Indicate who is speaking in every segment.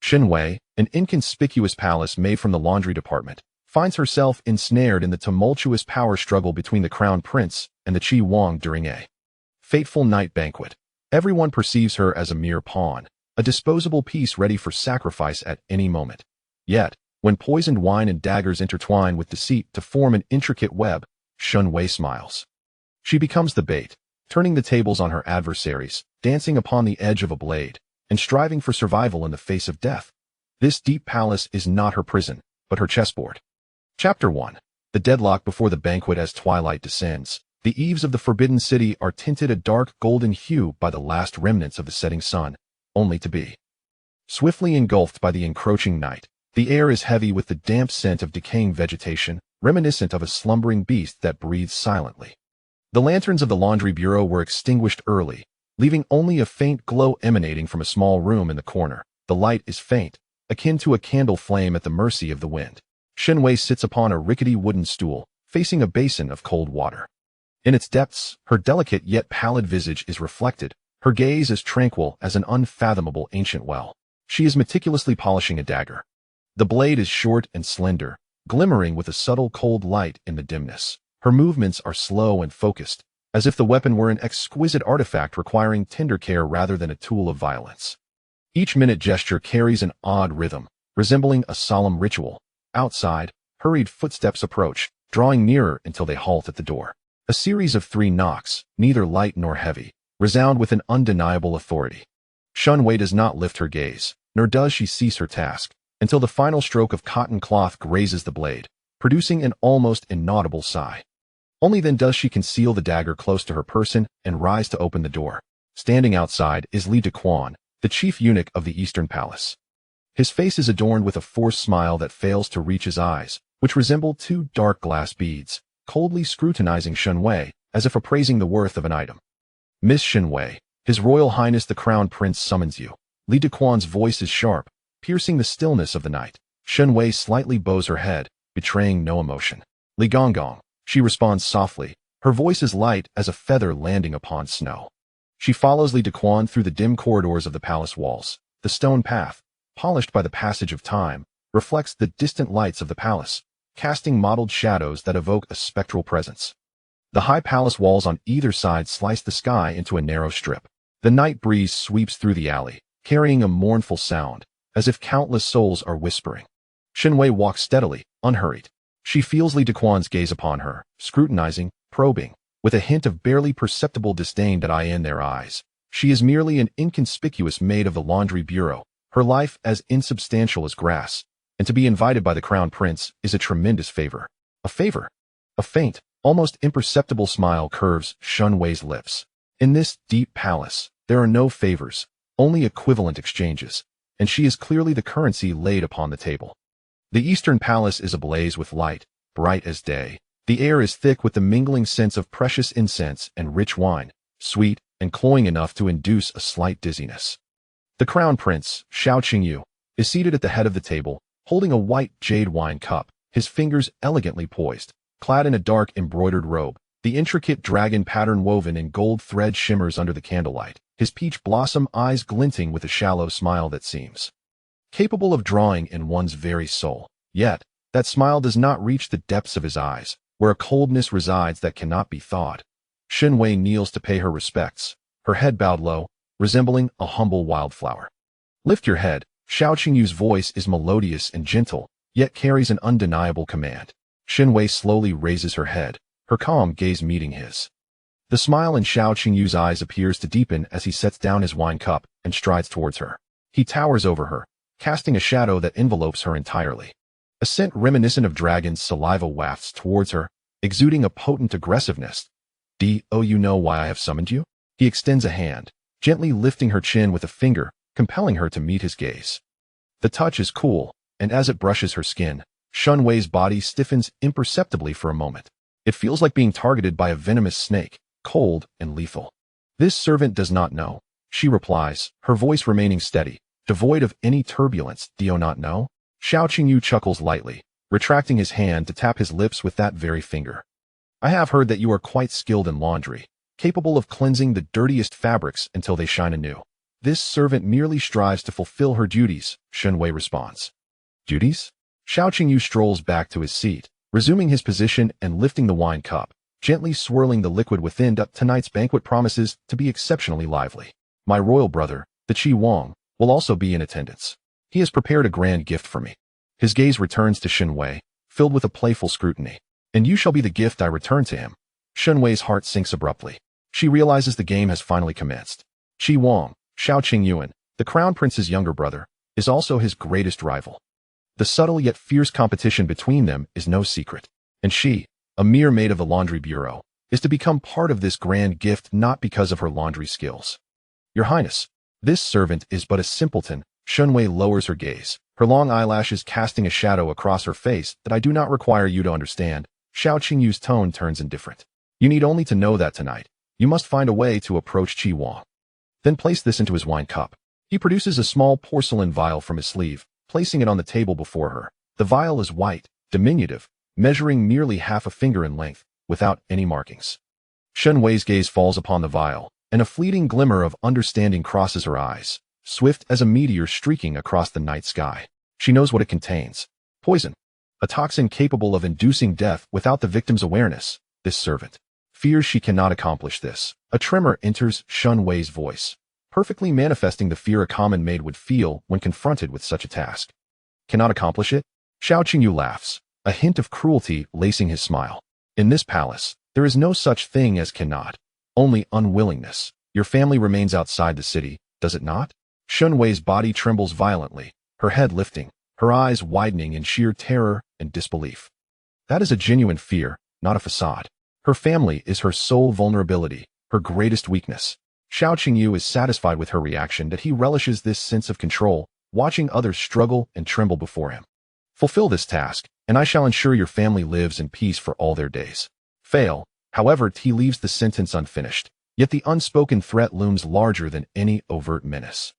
Speaker 1: Shen Wei, an inconspicuous palace maid from the laundry department, finds herself ensnared in the tumultuous power struggle between the crown prince and the Qi Wang during a fateful night banquet. Everyone perceives her as a mere pawn, a disposable piece ready for sacrifice at any moment. Yet, when poisoned wine and daggers intertwine with deceit to form an intricate web, Shen Wei smiles. She becomes the bait, turning the tables on her adversaries, dancing upon the edge of a blade, and striving for survival in the face of death. This deep palace is not her prison, but her chessboard. Chapter 1. The deadlock before the banquet. As twilight descends, the eaves of the Forbidden City are tinted a dark golden hue by the last remnants of the setting sun, only to be swiftly engulfed by the encroaching night. The air is heavy with the damp scent of decaying vegetation, reminiscent of a slumbering beast that breathes silently. The lanterns of the laundry bureau were extinguished early, leaving only a faint glow emanating from a small room in the corner. The light is faint, akin to a candle flame at the mercy of the wind. Shen Wei sits upon a rickety wooden stool, facing a basin of cold water. In its depths, her delicate yet pallid visage is reflected, her gaze as tranquil as an unfathomable ancient well. She is meticulously polishing a dagger. The blade is short and slender, glimmering with a subtle cold light in the dimness. Her movements are slow and focused, as if the weapon were an exquisite artifact requiring tender care rather than a tool of violence. Each minute gesture carries an odd rhythm, resembling a solemn ritual. Outside, hurried footsteps approach, drawing nearer until they halt at the door. A series of 3 knocks, neither light nor heavy, resound with an undeniable authority. Shen Wei does not lift her gaze, nor does she cease her task, until the final stroke of cotton cloth grazes the blade, producing an almost inaudible sigh. Only then does she conceal the dagger close to her person and rise to open the door. Standing outside is Li Dequan, the chief eunuch of the Eastern Palace. His face is adorned with a forced smile that fails to reach his eyes, which resemble 2 dark glass beads, coldly scrutinizing Shen Wei, as if appraising the worth of an item. Miss Shen Wei, His Royal Highness the Crown Prince summons you. Li Dequan's voice is sharp, piercing the stillness of the night. Shen Wei slightly bows her head, betraying no emotion. Li Gonggong, she responds softly, her voice is light as a feather landing upon snow. She follows Li Dequan through the dim corridors of the palace walls. The stone path, polished by the passage of time, reflects the distant lights of the palace, casting mottled shadows that evoke a spectral presence. The high palace walls on either side slice the sky into a narrow strip. The night breeze sweeps through the alley, carrying a mournful sound, as if countless souls are whispering. Shen Wei walks steadily, unhurried. She feels Li Dequan's gaze upon her, scrutinizing, probing, with a hint of barely perceptible disdain in their eyes. She is merely an inconspicuous maid of the laundry bureau, her life as insubstantial as grass, and to be invited by the crown prince is a tremendous favor. A favor? A faint, almost imperceptible smile curves Shen Wei's lips. In this deep palace, there are no favors, only equivalent exchanges, and she is clearly the currency laid upon the table. The Eastern Palace is ablaze with light, bright as day. The air is thick with the mingling scents of precious incense and rich wine, sweet and cloying enough to induce a slight dizziness. The Crown Prince, Xiao Qingyu, is seated at the head of the table, holding a white jade wine cup, his fingers elegantly poised. Clad in a dark embroidered robe, the intricate dragon pattern woven in gold thread shimmers under the candlelight, his peach blossom eyes glinting with a shallow smile that seems capable of drawing in one's very soul. Yet, that smile does not reach the depths of his eyes, where a coldness resides that cannot be thawed. Shen Wei kneels to pay her respects, her head bowed low, resembling a humble wildflower. Lift your head. Xiao Qingyu's voice is melodious and gentle, yet carries an undeniable command. Shen Wei slowly raises her head, her calm gaze meeting his. The smile in Xiao Qingyu's eyes appears to deepen as he sets down his wine cup and strides towards her. He towers over her, casting a shadow that envelopes her entirely. A scent reminiscent of dragon's saliva wafts towards her, exuding a potent aggressiveness. "Do you know why I have summoned you?" He extends a hand, gently lifting her chin with a finger, compelling her to meet his gaze. The touch is cool, and as it brushes her skin, Shen Wei's body stiffens imperceptibly for a moment. It feels like being targeted by a venomous snake, cold and lethal. "This servant does not know," she replies, her voice remaining steady, devoid of any turbulence. "Do you not know?" Xiao Qingyu chuckles lightly, retracting his hand to tap his lips with that very finger. "I have heard that you are quite skilled in laundry, capable of cleansing the dirtiest fabrics until they shine anew. This servant merely strives to fulfill her duties, Shen Wei responds. Duties? Xiao Qingyu strolls back to his seat, resuming his position and lifting the wine cup, gently swirling the liquid within. Tonight's banquet promises to be exceptionally lively. My royal brother, the Qi Wang, will also be in attendance. He has prepared a grand gift for me. His gaze returns to Shen Wei, filled with a playful scrutiny. And you shall be the gift I return to him. Shen Wei's heart sinks abruptly. She realizes the game has finally commenced. Qi Wang, Xiao Qingyuan, the crown prince's younger brother, is also his greatest rival. The subtle yet fierce competition between them is no secret. And she, a mere maid of the laundry bureau, is to become part of this grand gift not because of her laundry skills. Your Highness, this servant is but a simpleton. Shen Wei lowers her gaze, her long eyelashes casting a shadow across her face that I do not require you to understand. Xiao Qingyu's tone turns indifferent. You need only to know that tonight, you must find a way to approach Qi Wang. Then place this into his wine cup. He produces a small porcelain vial from his sleeve, placing it on the table before her. The vial is white, diminutive, measuring merely half a finger in length, without any markings. Shen Wei's gaze falls upon the vial, and a fleeting glimmer of understanding crosses her eyes, swift as a meteor streaking across the night sky. She knows what it contains. Poison. A toxin capable of inducing death without the victim's awareness. This servant fears she cannot accomplish this. A tremor enters Shen Wei's voice, perfectly manifesting the fear a common maid would feel when confronted with such a task. Cannot accomplish it? Xiao Qingyu laughs, a hint of cruelty lacing his smile. In this palace, there is no such thing as cannot, only unwillingness. Your family remains outside the city, does it not? Shen Wei's body trembles violently, her head lifting, her eyes widening in sheer terror and disbelief. That is a genuine fear, not a facade. Her family is her sole vulnerability, her greatest weakness. Xiao Qingyu is satisfied with her reaction that he relishes this sense of control, watching others struggle and tremble before him. Fulfill this task, and I shall ensure your family lives in peace for all their days. Fail, however, he leaves the sentence unfinished, yet the unspoken threat looms larger than any overt menace.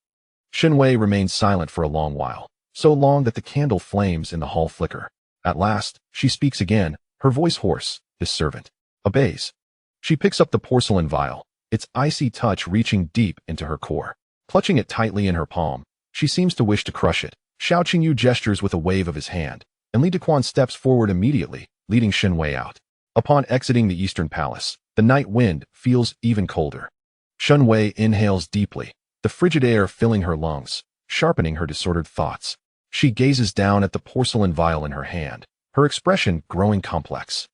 Speaker 1: Shen Wei remains silent for a long while, so long that the candle flames in the hall flicker. At last, she speaks again, her voice hoarse. This servant obeys. She picks up the porcelain vial, its icy touch reaching deep into her core. Clutching it tightly in her palm, she seems to wish to crush it. Xiao Qingyu gestures with a wave of his hand, and Li Dequan steps forward immediately, leading Shen Wei out. Upon exiting the eastern palace, the night wind feels even colder. Shen Wei inhales deeply, the frigid air filling her lungs, sharpening her disordered thoughts. She gazes down at the porcelain vial in her hand, her expression growing complex.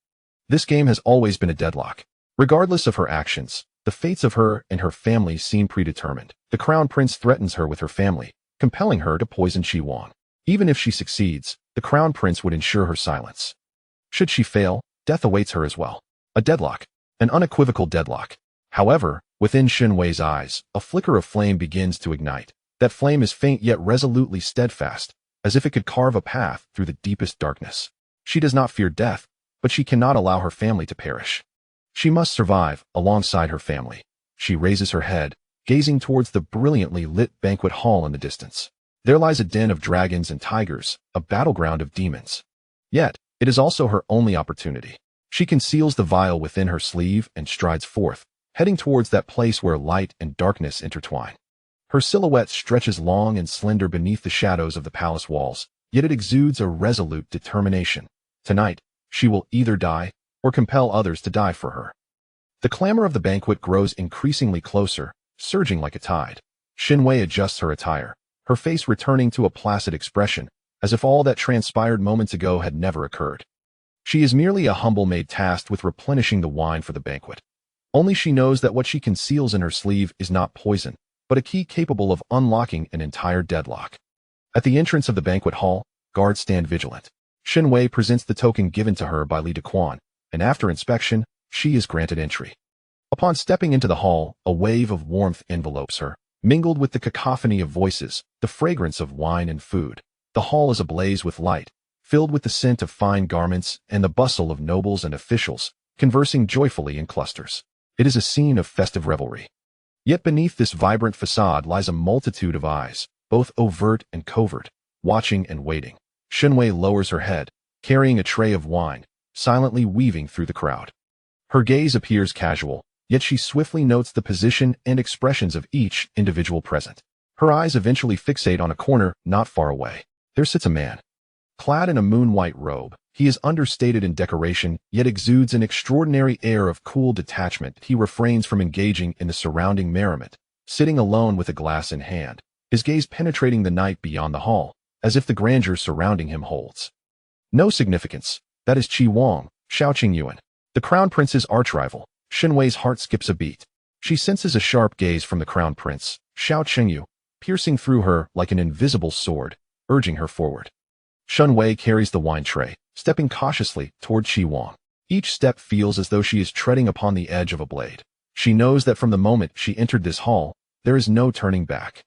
Speaker 1: This game has always been a deadlock. Regardless of her actions, the fates of her and her family seem predetermined. The crown prince threatens her with her family, compelling her to poison Qi Wang. Even if she succeeds, the crown prince would ensure her silence. Should she fail, death awaits her as well. A deadlock. An unequivocal deadlock. However, within Shen Wei's eyes, a flicker of flame begins to ignite. That flame is faint yet resolutely steadfast, as if it could carve a path through the deepest darkness. She does not fear death, but she cannot allow her family to perish. She must survive alongside her family. She raises her head, gazing towards the brilliantly lit banquet hall in the distance. There lies a den of dragons and tigers, a battleground of demons. Yet, it is also her only opportunity. She conceals the vial within her sleeve and strides forth, heading towards that place where light and darkness intertwine. Her silhouette stretches long and slender beneath the shadows of the palace walls, yet it exudes a resolute determination. Tonight, she will either die or compel others to die for her. The clamor of the banquet grows increasingly closer, surging like a tide. Shen Wei adjusts her attire, her face returning to a placid expression, as if all that transpired moments ago had never occurred. She is merely a humble maid tasked with replenishing the wine for the banquet. Only she knows that what she conceals in her sleeve is not poison, but a key capable of unlocking an entire deadlock. At the entrance of the banquet hall, guards stand vigilant. Shen Wei presents the token given to her by Li Dequan, and after inspection, she is granted entry. Upon stepping into the hall, a wave of warmth envelopes her, mingled with the cacophony of voices, the fragrance of wine and food. The hall is ablaze with light, filled with the scent of fine garments and the bustle of nobles and officials, conversing joyfully in clusters. It is a scene of festive revelry. Yet beneath this vibrant facade lies a multitude of eyes, both overt and covert, watching and waiting. Shen Wei lowers her head, carrying a tray of wine, silently weaving through the crowd. Her gaze appears casual, yet she swiftly notes the position and expressions of each individual present. Her eyes eventually fixate on a corner not far away. There sits a man. Clad in a moon-white robe, he is understated in decoration, yet exudes an extraordinary air of cool detachment. He refrains from engaging in the surrounding merriment, sitting alone with a glass in hand, his gaze penetrating the night beyond the hall, as if the grandeur surrounding him holds no significance. That is Qi Wang, Xiao Qingyuan. The Crown Prince's archrival. Shen Wei's heart skips a beat. She senses a sharp gaze from the Crown Prince, Xiao Qingyu, piercing through her like an invisible sword, urging her forward. Shen Wei carries the wine tray, stepping cautiously toward Qi Wang. Each step feels as though she is treading upon the edge of a blade. She knows that from the moment she entered this hall, there is no turning back.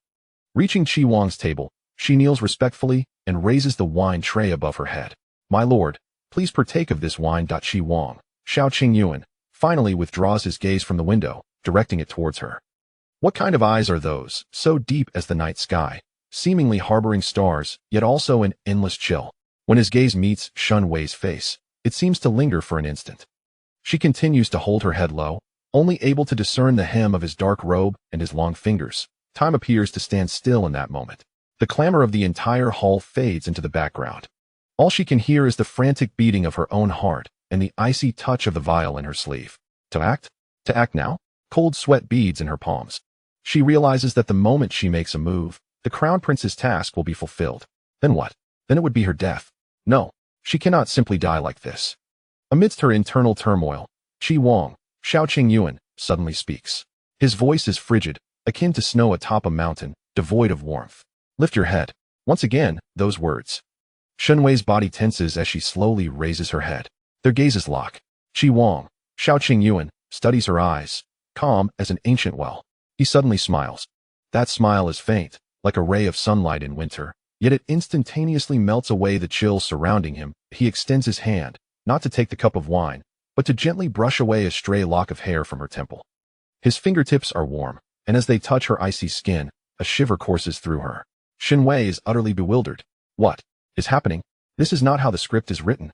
Speaker 1: Reaching Qi Wang's table, she kneels respectfully and raises the wine tray above her head. "My lord, please partake of this wine." Qi Wang, Xiao Qingyuan, finally withdraws his gaze from the window, directing it towards her. What kind of eyes are those, so deep as the night sky, seemingly harboring stars, yet also an endless chill? When his gaze meets Shen Wei's face, it seems to linger for an instant. She continues to hold her head low, only able to discern the hem of his dark robe and his long fingers. Time appears to stand still in that moment. The clamor of the entire hall fades into the background. All she can hear is the frantic beating of her own heart and the icy touch of the vial in her sleeve. To act? To act now? Cold sweat beads in her palms. She realizes that the moment she makes a move, the Crown Prince's task will be fulfilled. Then what? Then it would be her death. No, she cannot simply die like this. Amidst her internal turmoil, Qi Wang, Xiao Qingyuan, suddenly speaks. His voice is frigid, akin to snow atop a mountain, devoid of warmth. "Lift your head." Once again, those words. Shen Wei's body tenses as she slowly raises her head. Their gazes lock. Qi Wang, Xiao Qingyuan, studies her eyes, calm as an ancient well. He suddenly smiles. That smile is faint, like a ray of sunlight in winter, yet it instantaneously melts away the chill surrounding him. He extends his hand, not to take the cup of wine, but to gently brush away a stray lock of hair from her temple. His fingertips are warm, and as they touch her icy skin, a shiver courses through her. Shen Wei is utterly bewildered. What is happening? This is not how the script is written.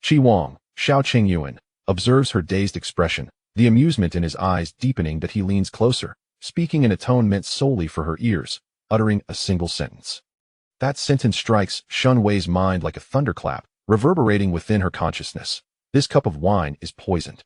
Speaker 1: Qi Wang, Xiao Qingyuan, observes her dazed expression, the amusement in his eyes deepening. That he leans closer, speaking in a tone meant solely for her ears, uttering a single sentence. That sentence strikes Shen Wei's mind like a thunderclap, reverberating within her consciousness. This cup of wine is poisoned.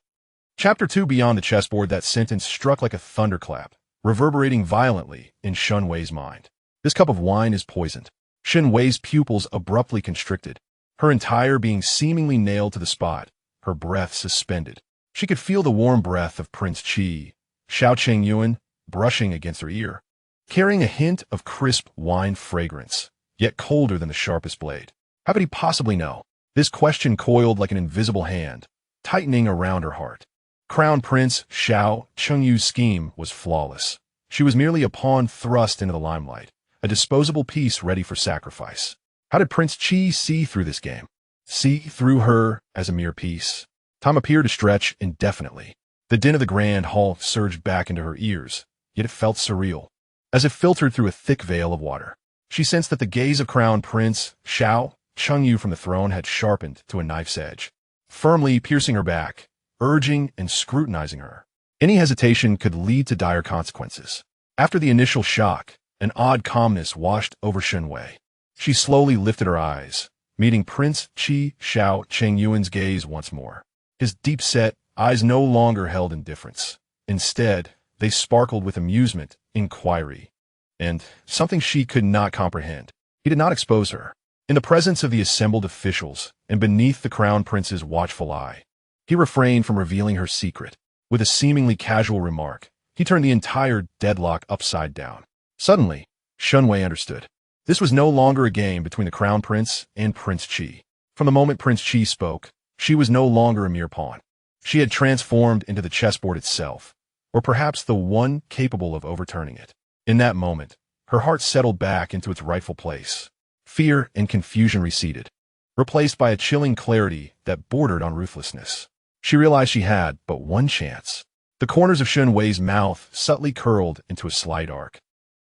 Speaker 1: Chapter 2 Beyond the Chessboard. That sentence struck like a thunderclap, reverberating violently in Shen Wei's mind. This cup of wine is poisoned. Shen Wei's pupils abruptly constricted, her entire being seemingly nailed to the spot, her breath suspended. She could feel the warm breath of Prince Qi, Xiao Qingyuan, brushing against her ear, carrying a hint of crisp wine fragrance, yet colder than the sharpest blade. How could he possibly know? This question coiled like an invisible hand, tightening around her heart. Crown Prince Xiao Qingyu's scheme was flawless. She was merely a pawn thrust into the limelight, a disposable piece ready for sacrifice. How did Prince Qi see through this game? See through her as a mere piece? Time appeared to stretch indefinitely. The din of the grand hall surged back into her ears, yet it felt surreal, as if filtered through a thick veil of water. She sensed that the gaze of Crown Prince Xiao Qingyu from the throne had sharpened to a knife's edge, firmly piercing her back, urging and scrutinizing her. Any hesitation could lead to dire consequences. After the initial shock, an odd calmness washed over Shen Wei. She slowly lifted her eyes, meeting Prince Qi Xiao Qingyuan's gaze once more. His deep-set eyes no longer held indifference. Instead, they sparkled with amusement, inquiry, and something she could not comprehend. He did not expose her. In the presence of the assembled officials, and beneath the Crown Prince's watchful eye, he refrained from revealing her secret. With a seemingly casual remark, he turned the entire deadlock upside down. Suddenly, Shen Wei understood. This was no longer a game between the Crown Prince and Prince Qi. From the moment Prince Qi spoke, she was no longer a mere pawn. She had transformed into the chessboard itself, or perhaps the one capable of overturning it. In that moment, her heart settled back into its rightful place. Fear and confusion receded, replaced by a chilling clarity that bordered on ruthlessness. She realized she had but one chance. The corners of Shen Wei's mouth subtly curled into a slight arc.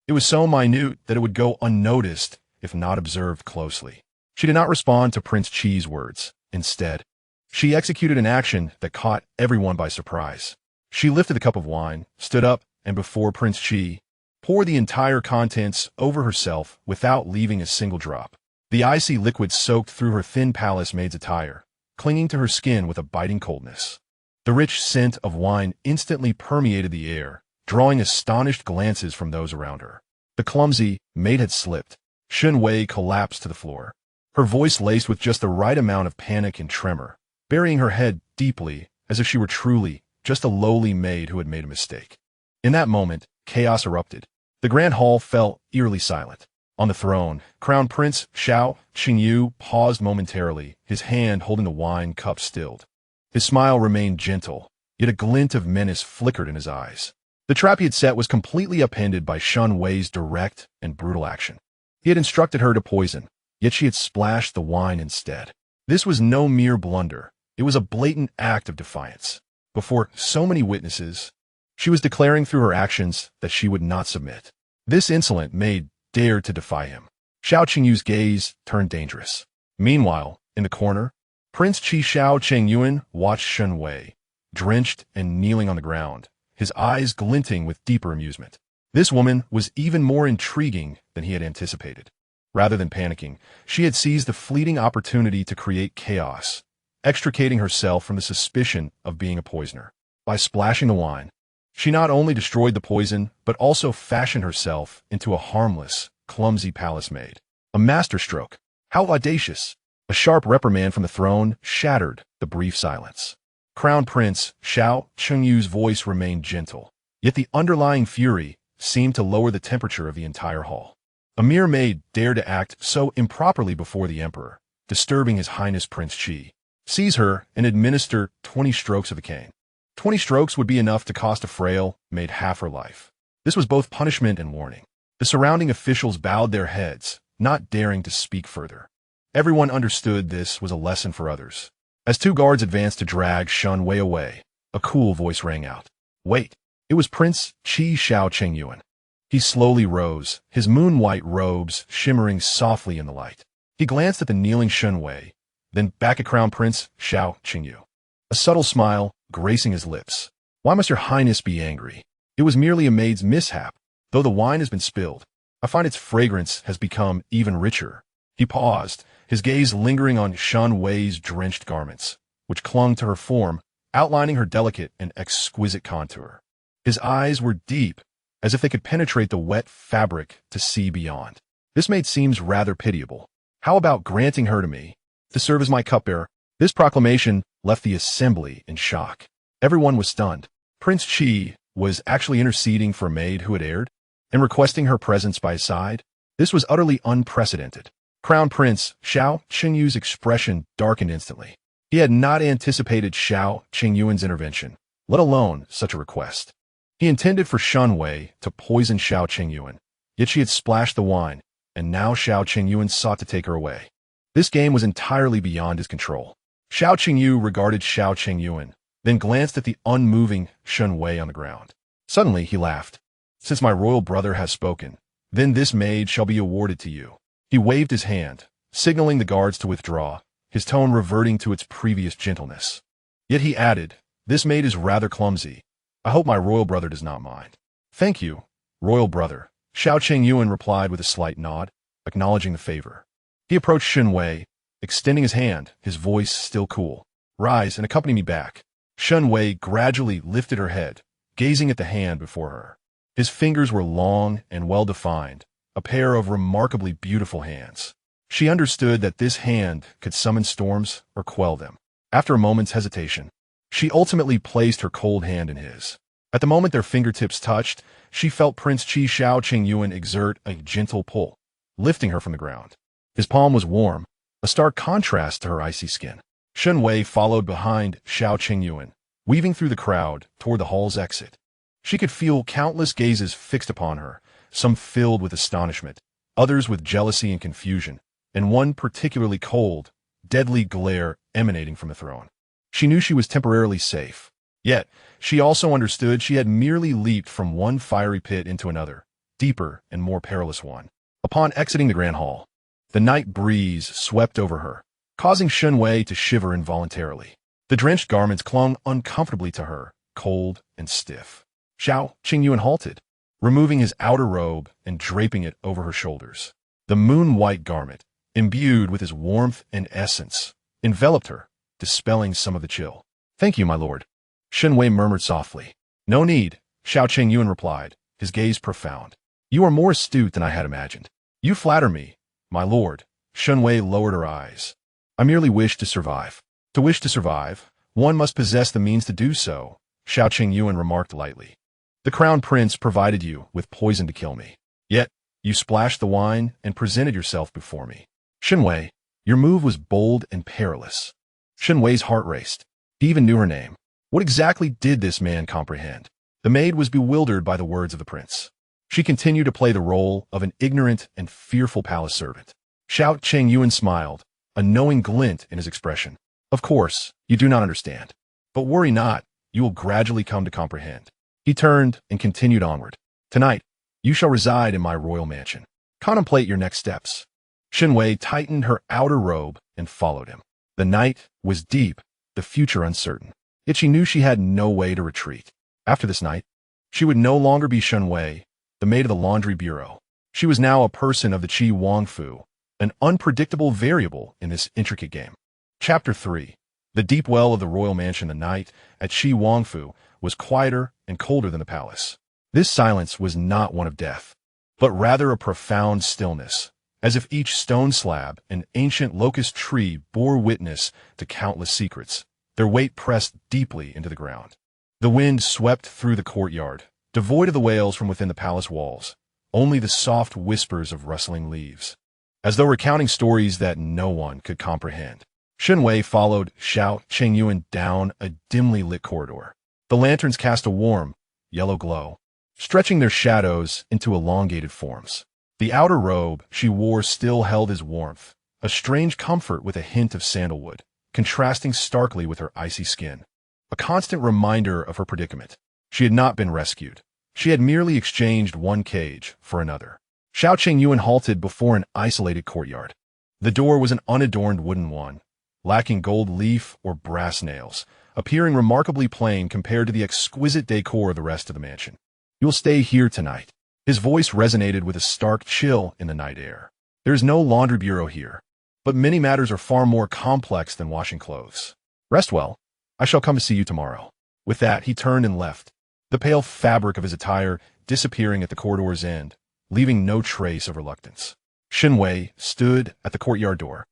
Speaker 1: It was so minute that it would go unnoticed if not observed closely. She did not respond to Prince Qi's words. Instead, she executed an action that caught everyone by surprise. She lifted the cup of wine, stood up, and before Prince Qi, poured the entire contents over herself without leaving a single drop. The icy liquid soaked through her thin palace maid's attire, clinging to her skin with a biting coldness. The rich scent of wine instantly permeated the air, drawing astonished glances from those around her. The clumsy maid had slipped. Shen Wei collapsed to the floor, her voice laced with just the right amount of panic and tremor, burying her head deeply as if she were truly just a lowly maid who had made a mistake. In that moment, chaos erupted. The grand hall fell eerily silent. On the throne, Crown Prince Xiao Qingyu paused momentarily, his hand holding the wine cup stilled. His smile remained gentle, yet a glint of menace flickered in his eyes. The trap he had set was completely upended by Shen Wei's direct and brutal action. He had instructed her to poison, yet she had splashed the wine instead. This was no mere blunder. It was a blatant act of defiance. Before so many witnesses, she was declaring through her actions that she would not submit. This insolent maid dared to defy him. Xiao Qingyu's gaze turned dangerous. Meanwhile, in the corner, Prince Qi Xiao Chengyuan watched Shen Wei, drenched and kneeling on the ground, his eyes glinting with deeper amusement. This woman was even more intriguing than he had anticipated. Rather than panicking, she had seized the fleeting opportunity to create chaos, extricating herself from the suspicion of being a poisoner. By splashing the wine, she not only destroyed the poison, but also fashioned herself into a harmless, clumsy palace maid. A masterstroke. How audacious! A sharp reprimand from the throne shattered the brief silence. Crown Prince Xiao Chengyu's voice remained gentle, yet the underlying fury seemed to lower the temperature of the entire hall. A mere maid dared to act so improperly before the emperor, disturbing His Highness Prince Qi. Seize her and administer 20 strokes of the cane. 20 strokes would be enough to cost a frail maid half her life. This was both punishment and warning. The surrounding officials bowed their heads, not daring to speak further. Everyone understood this was a lesson for others. As two guards advanced to drag Shen Wei away, a cool voice rang out. Wait! It was Prince Qi Xiao Chengyuan. He slowly rose, his moon-white robes shimmering softly in the light. He glanced at the kneeling Shen Wei, then back at Crown Prince Xiao Qingyu. A subtle smile gracing his lips. Why must your highness be angry? It was merely a maid's mishap. Though the wine has been spilled, I find its fragrance has become even richer. He paused, his gaze lingering on Shen Wei's drenched garments, which clung to her form, outlining her delicate and exquisite contour. His eyes were deep, as if they could penetrate the wet fabric to see beyond. This maid seems rather pitiable. How about granting her to me, to serve as my cupbearer? This proclamation left the assembly in shock. Everyone was stunned. Prince Qi was actually interceding for a maid who had erred, and requesting her presence by his side. This was utterly unprecedented. Crown Prince Xiao Qingyu's expression darkened instantly. He had not anticipated Xiao Qingyuan's intervention, let alone such a request. He intended for Shen Wei to poison Xiao Qingyuan, yet she had splashed the wine, and now Xiao Qingyuan sought to take her away. This game was entirely beyond his control. Xiao Qingyu regarded Xiao Qingyuan, then glanced at the unmoving Shen Wei on the ground. Suddenly he laughed. Since my royal brother has spoken, then this maid shall be awarded to you. He waved his hand, signaling the guards to withdraw, his tone reverting to its previous gentleness. Yet he added, this maid is rather clumsy. I hope my royal brother does not mind. Thank you, royal brother, Xiao Qingyuan replied with a slight nod, acknowledging the favor. He approached Shen Wei, extending his hand, his voice still cool. Rise and accompany me back. Shen Wei gradually lifted her head, gazing at the hand before her. His fingers were long and well-defined, a pair of remarkably beautiful hands. She understood that this hand could summon storms or quell them. After a moment's hesitation, she ultimately placed her cold hand in his. At the moment their fingertips touched, she felt Prince Qi Xiao Qingyuan exert a gentle pull, lifting her from the ground. His palm was warm, a stark contrast to her icy skin. Shen Wei followed behind Xiao Qingyuan, weaving through the crowd toward the hall's exit. She could feel countless gazes fixed upon her, some filled with astonishment, others with jealousy and confusion, and one particularly cold, deadly glare emanating from the throne. She knew she was temporarily safe. Yet, she also understood she had merely leaped from one fiery pit into another, deeper and more perilous one. Upon exiting the grand hall, the night breeze swept over her, causing Shen Wei to shiver involuntarily. The drenched garments clung uncomfortably to her, cold and stiff. Xiao Qingyuan halted, removing his outer robe and draping it over her shoulders. The moon-white garment, imbued with his warmth and essence, enveloped her, dispelling some of the chill. "Thank you, my lord," Shen Wei murmured softly. "No need," Xiao Qingyuan replied, his gaze profound. "You are more astute than I had imagined." "You flatter me, my lord." Shen Wei lowered her eyes. "I merely wish to survive." "To wish to survive, one must possess the means to do so," Xiao Qingyuan remarked lightly. "The crown prince provided you with poison to kill me. Yet, you splashed the wine and presented yourself before me. Shen Wei, your move was bold and perilous." Shen Wei's heart raced. He even knew her name. What exactly did this man comprehend? The maid was bewildered by the words of the prince. She continued to play the role of an ignorant and fearful palace servant. Xiao Qingyuan smiled, a knowing glint in his expression. "Of course, you do not understand. But worry not, you will gradually come to comprehend." He turned and continued onward. "Tonight, you shall reside in my royal mansion. Contemplate your next steps." Shen Wei tightened her outer robe and followed him. The night was deep, the future uncertain. Yet she knew she had no way to retreat. After this night, she would no longer be Shen Wei, the maid of the laundry bureau. She was now a person of the Qi Wangfu, an unpredictable variable in this intricate game. Chapter 3. The deep well of the royal mansion. The night at Qi Wangfu was quieter and colder than the palace. This silence was not one of death, but rather a profound stillness, as if each stone slab and ancient locust tree bore witness to countless secrets, their weight pressed deeply into the ground. The wind swept through the courtyard, devoid of the wails from within the palace walls, only the soft whispers of rustling leaves, as though recounting stories that no one could comprehend. Shen Wei followed Xiao Qingyuan down a dimly lit corridor. The lanterns cast a warm, yellow glow, stretching their shadows into elongated forms. The outer robe she wore still held his warmth, a strange comfort with a hint of sandalwood, contrasting starkly with her icy skin. A constant reminder of her predicament. She had not been rescued. She had merely exchanged one cage for another. Xiao Qingyuan halted before an isolated courtyard. The door was an unadorned wooden one, lacking gold leaf or brass nails, appearing remarkably plain compared to the exquisite decor of the rest of the mansion. "You'll stay here tonight." His voice resonated with a stark chill in the night air. "There is no laundry bureau here, but many matters are far more complex than washing clothes. Rest well. I shall come to see you tomorrow." With that, he turned and left, the pale fabric of his attire disappearing at the corridor's end, leaving no trace of reluctance. Shen Wei stood at the courtyard door,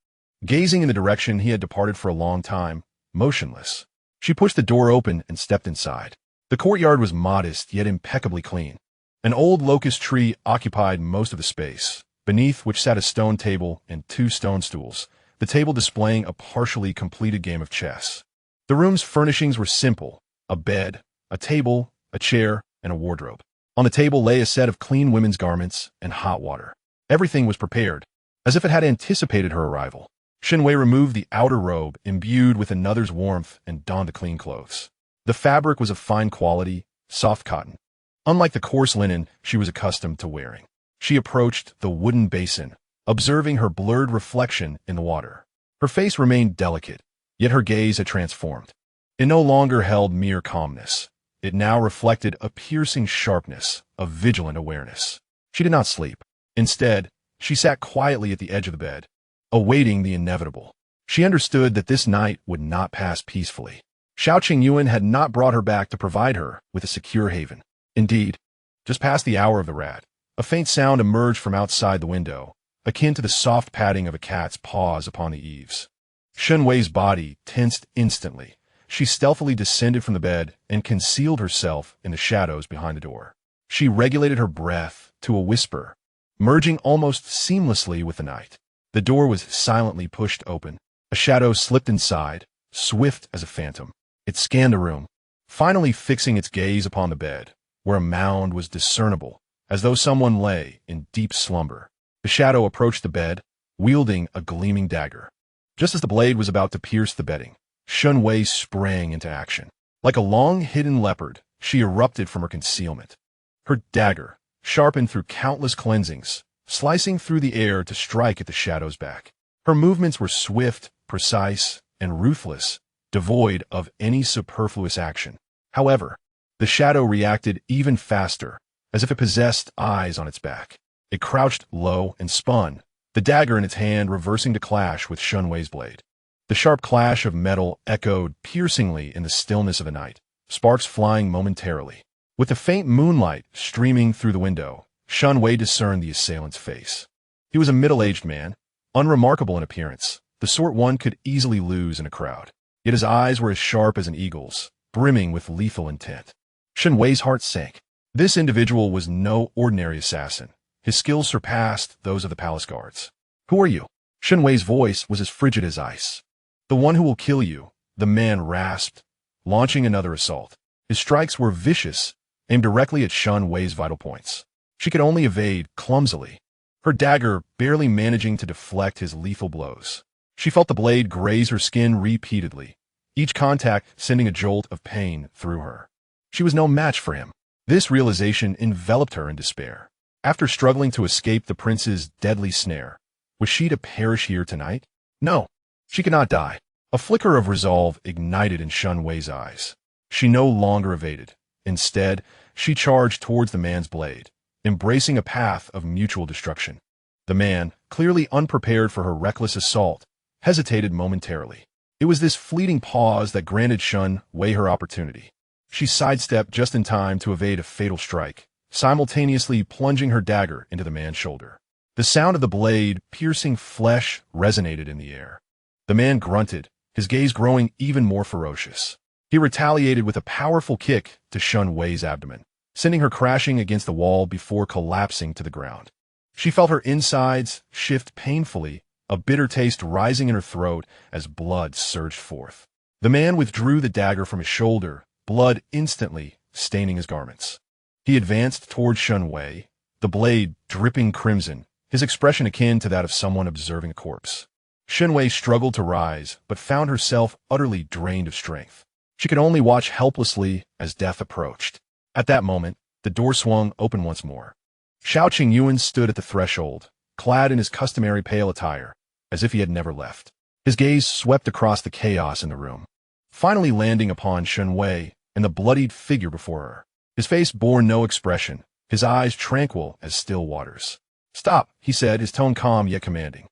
Speaker 1: gazing in the direction he had departed for a long time, motionless. She pushed the door open and stepped inside. The courtyard was modest yet impeccably clean. An old locust tree occupied most of the space, beneath which sat a stone table and two stone stools, the table displaying a partially completed game of chess. The room's furnishings were simple: a bed, a table, a chair, and a wardrobe. On the table lay a set of clean women's garments and hot water. Everything was prepared, as if it had anticipated her arrival. Shen Wei removed the outer robe, imbued with another's warmth, and donned the clean clothes. The fabric was of fine quality, soft cotton, unlike the coarse linen she was accustomed to wearing. She approached the wooden basin, observing her blurred reflection in the water. Her face remained delicate, yet her gaze had transformed. It no longer held mere calmness. It now reflected a piercing sharpness, a vigilant awareness. She did not sleep. Instead, she sat quietly at the edge of the bed, awaiting the inevitable. She understood that this night would not pass peacefully. Xiao Qingyuan had not brought her back to provide her with a secure haven. Indeed, just past the hour of the rat, a faint sound emerged from outside the window, akin to the soft padding of a cat's paws upon the eaves. Shen Wei's body tensed instantly. She stealthily descended from the bed and concealed herself in the shadows behind the door. She regulated her breath to a whisper, merging almost seamlessly with the night. The door was silently pushed open. A shadow slipped inside, swift as a phantom. It scanned the room, finally fixing its gaze upon the bed, where a mound was discernible, as though someone lay in deep slumber. The shadow approached the bed, wielding a gleaming dagger. Just as the blade was about to pierce the bedding, Shen Wei sprang into action. Like a long-hidden leopard, she erupted from her concealment. Her dagger, sharpened through countless cleansings, slicing through the air to strike at the shadow's back. Her movements were swift, precise, and ruthless, devoid of any superfluous action. However, the shadow reacted even faster, as if it possessed eyes on its back. It crouched low and spun, the dagger in its hand reversing to clash with Shen Wei's blade. The sharp clash of metal echoed piercingly in the stillness of the night, sparks flying momentarily. With the faint moonlight streaming through the window, Shen Wei discerned the assailant's face. He was a middle-aged man, unremarkable in appearance, the sort one could easily lose in a crowd. Yet his eyes were as sharp as an eagle's, brimming with lethal intent. Shen Wei's heart sank. This individual was no ordinary assassin. His skills surpassed those of the palace guards. "Who are you?" Shen Wei's voice was as frigid as ice. "The one who will kill you," the man rasped, launching another assault. His strikes were vicious, aimed directly at Shen Wei's vital points. She could only evade clumsily, her dagger barely managing to deflect his lethal blows. She felt the blade graze her skin repeatedly, each contact sending a jolt of pain through her. She was no match for him. This realization enveloped her in despair. After struggling to escape the prince's deadly snare, was she to perish here tonight? No, she could not die. A flicker of resolve ignited in Shen Wei's eyes. She no longer evaded. Instead, she charged towards the man's blade, embracing a path of mutual destruction. The man, clearly unprepared for her reckless assault, hesitated momentarily. It was this fleeting pause that granted Shen Wei her opportunity. She sidestepped just in time to evade a fatal strike, simultaneously plunging her dagger into the man's shoulder. The sound of the blade piercing flesh resonated in the air. The man grunted, his gaze growing even more ferocious. He retaliated with a powerful kick to Shen Wei's abdomen, sending her crashing against the wall before collapsing to the ground. She felt her insides shift painfully, a bitter taste rising in her throat as blood surged forth. The man withdrew the dagger from his shoulder, blood instantly staining his garments. He advanced toward Shen Wei, the blade dripping crimson, his expression akin to that of someone observing a corpse. Shen Wei struggled to rise, but found herself utterly drained of strength. She could only watch helplessly as death approached. At that moment, the door swung open once more. Xiao Qingyuan stood at the threshold, clad in his customary pale attire, as if he had never left. His gaze swept across the chaos in the room, finally landing upon Shen Wei and the bloodied figure before her. His face bore no expression, his eyes tranquil as still waters. "Stop," he said, his tone calm yet commanding.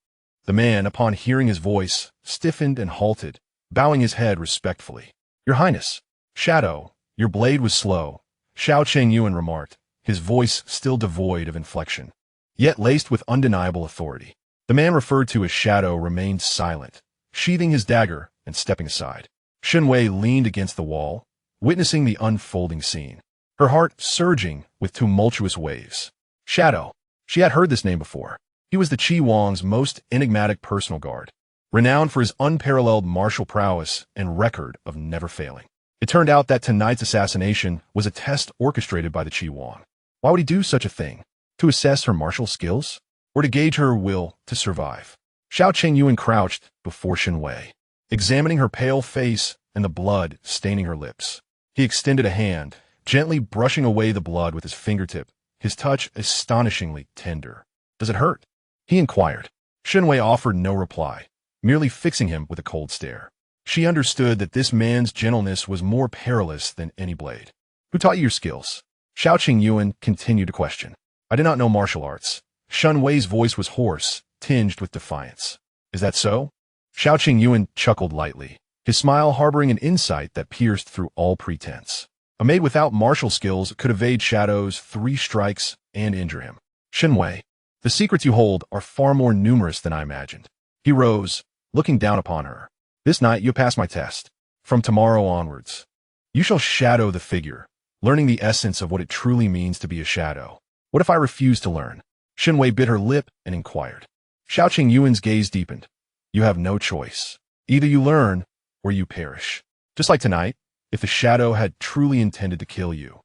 Speaker 1: The man, upon hearing his voice, stiffened and halted, bowing his head respectfully. "Your Highness." "Shadow, your blade was slow," Xiao Qingyuan remarked, his voice still devoid of inflection, yet laced with undeniable authority. The man referred to as Shadow remained silent, sheathing his dagger and stepping aside. Shen Wei leaned against the wall, witnessing the unfolding scene, her heart surging with tumultuous waves. Shadow. She had heard this name before. He was the Qi Wang's most enigmatic personal guard, renowned for his unparalleled martial prowess and record of never failing. It turned out that tonight's assassination was a test orchestrated by the Qi Wang. Why would he do such a thing? To assess her martial skills? Or to gauge her will to survive? Xiao Qingyuan crouched before Shen Wei, examining her pale face and the blood staining her lips. He extended a hand, gently brushing away the blood with his fingertip, his touch astonishingly tender. "Does it hurt?" he inquired. Shen Wei offered no reply, merely fixing him with a cold stare. She understood that this man's gentleness was more perilous than any blade. "Who taught you your skills?" Xiao Qingyuan continued to question. "I did not know martial arts." Shen Wei's voice was hoarse, tinged with defiance. "Is that so?" Xiao Qingyuan chuckled lightly, his smile harboring an insight that pierced through all pretense. A maid without martial skills could evade Shadow's 3 strikes and injure him. "Shen Wei, the secrets you hold are far more numerous than I imagined." He rose, looking down upon her. "This night you pass my test. From tomorrow onwards, you shall shadow the figure, learning the essence of what it truly means to be a shadow. What if I refuse to learn?" Shen Wei bit her lip and inquired. Xiao Qingyuan's gaze deepened. "You have no choice. Either you learn, or you perish. Just like tonight, if the shadow had truly intended to kill you,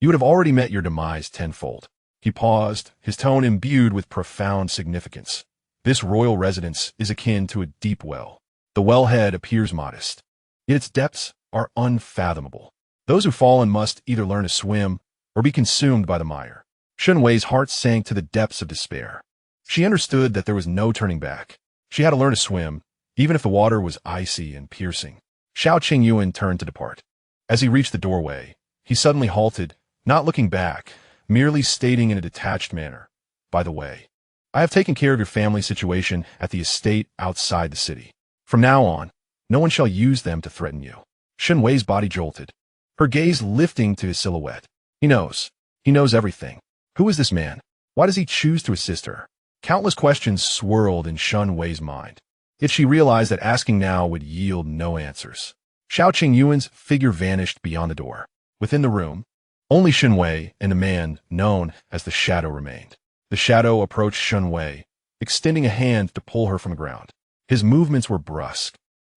Speaker 1: you would have already met your demise tenfold." He paused, his tone imbued with profound significance. "This royal residence is akin to a deep well. The wellhead appears modest, yet its depths are unfathomable. Those who fall in must either learn to swim or be consumed by the mire." Shen Wei's heart sank to the depths of despair. She understood that there was no turning back. She had to learn to swim, even if the water was icy and piercing. Xiao Qingyuan turned to depart. As he reached the doorway, he suddenly halted, not looking back, merely stating in a detached manner, "By the way, I have taken care of your family situation at the estate outside the city. From now on, no one shall use them to threaten you." Shen Wei's body jolted, her gaze lifting to his silhouette. He knows. He knows everything. Who is this man? Why does he choose to assist her? Countless questions swirled in Shen Wei's mind. Yet she realized that asking now would yield no answers. Xiao Qingyuan's figure vanished beyond the door. Within the room, only Shen Wei and a man known as the Shadow remained. The Shadow approached Shen Wei, extending a hand to pull her from the ground. His movements were brusque,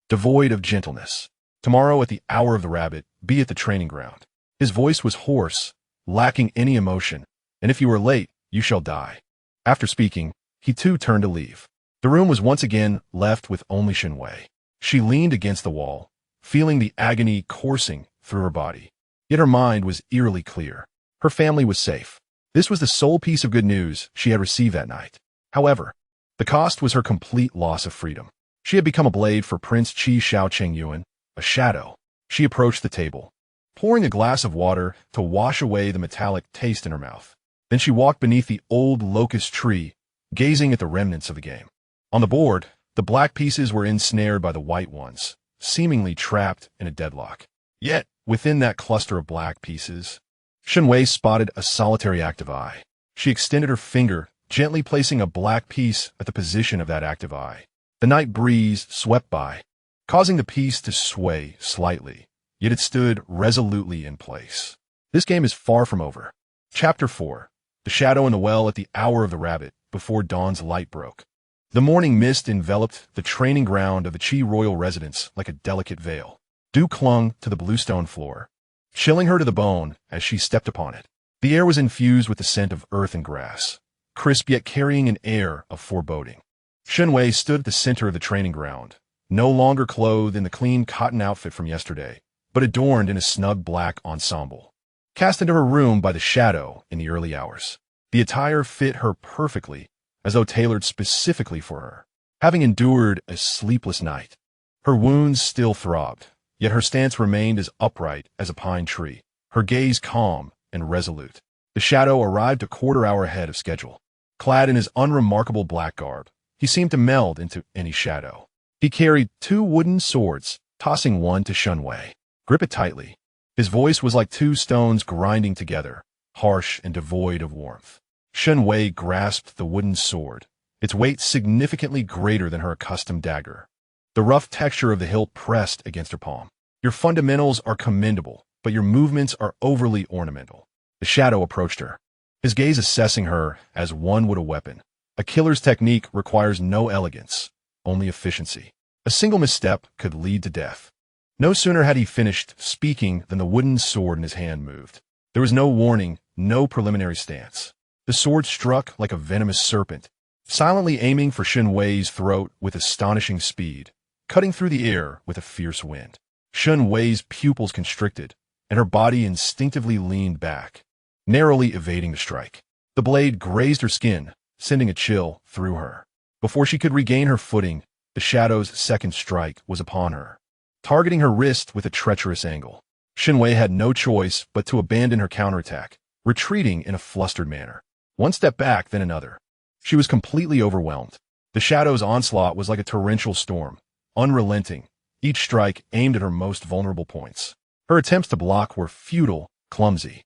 Speaker 1: devoid of gentleness. "Tomorrow at the hour of the rabbit, be at the training ground." His voice was hoarse, lacking any emotion, "And if you are late, you shall die." After speaking, he too turned to leave. The room was once again left with only Shen Wei. She leaned against the wall, feeling the agony coursing through her body. Yet her mind was eerily clear. Her family was safe. This was the sole piece of good news she had received that night. However, the cost was her complete loss of freedom. She had become a blade for Prince Qi Xiao Qingyuan, a shadow. She approached the table, pouring a glass of water to wash away the metallic taste in her mouth. Then she walked beneath the old locust tree, gazing at the remnants of the game. On the board, the black pieces were ensnared by the white ones, seemingly trapped in a deadlock. Yet, within that cluster of black pieces, Shen Wei spotted a solitary active eye. She extended her finger, gently placing a black piece at the position of that active eye. The night breeze swept by, causing the piece to sway slightly, yet it stood resolutely in place. This game is far from over. Chapter 4. The Shadow in the Well at the hour of the rabbit, before dawn's light broke. The morning mist enveloped the training ground of the Qi royal residence like a delicate veil. Dew clung to the bluestone floor, chilling her to the bone as she stepped upon it. The air was infused with the scent of earth and grass, crisp yet carrying an air of foreboding. Shen Wei stood at the center of the training ground, no longer clothed in the clean cotton outfit from yesterday, but adorned in a snug black ensemble. Cast into her room by the Shadow in the early hours, the attire fit her perfectly, as though tailored specifically for her. Having endured a sleepless night, her wounds still throbbed, yet her stance remained as upright as a pine tree, her gaze calm and resolute. The Shadow arrived a quarter hour ahead of schedule. Clad in his unremarkable black garb, he seemed to meld into any shadow. He carried 2 wooden swords, tossing one to Shen Wei. "Grip it tightly." His voice was like 2 stones grinding together, harsh and devoid of warmth. Shen Wei grasped the wooden sword, its weight significantly greater than her accustomed dagger. The rough texture of the hilt pressed against her palm. "Your fundamentals are commendable, but your movements are overly ornamental." The Shadow approached her, his gaze assessing her as one would a weapon. A killer's technique requires no elegance, only efficiency. A single misstep could lead to death. No sooner had he finished speaking than the wooden sword in his hand moved. There was no warning, no preliminary stance. The sword struck like a venomous serpent, silently aiming for Shen Wei's throat with astonishing speed, cutting through the air with a fierce wind. Shen Wei's pupils constricted, and her body instinctively leaned back, narrowly evading the strike. The blade grazed her skin, sending a chill through her. Before she could regain her footing, the Shadow's second strike was upon her, targeting her wrist with a treacherous angle. Shen Wei had no choice but to abandon her counterattack, retreating in a flustered manner. One step back, then another. She was completely overwhelmed. The Shadow's onslaught was like a torrential storm, unrelenting, each strike aimed at her most vulnerable points. Her attempts to block were futile, clumsy.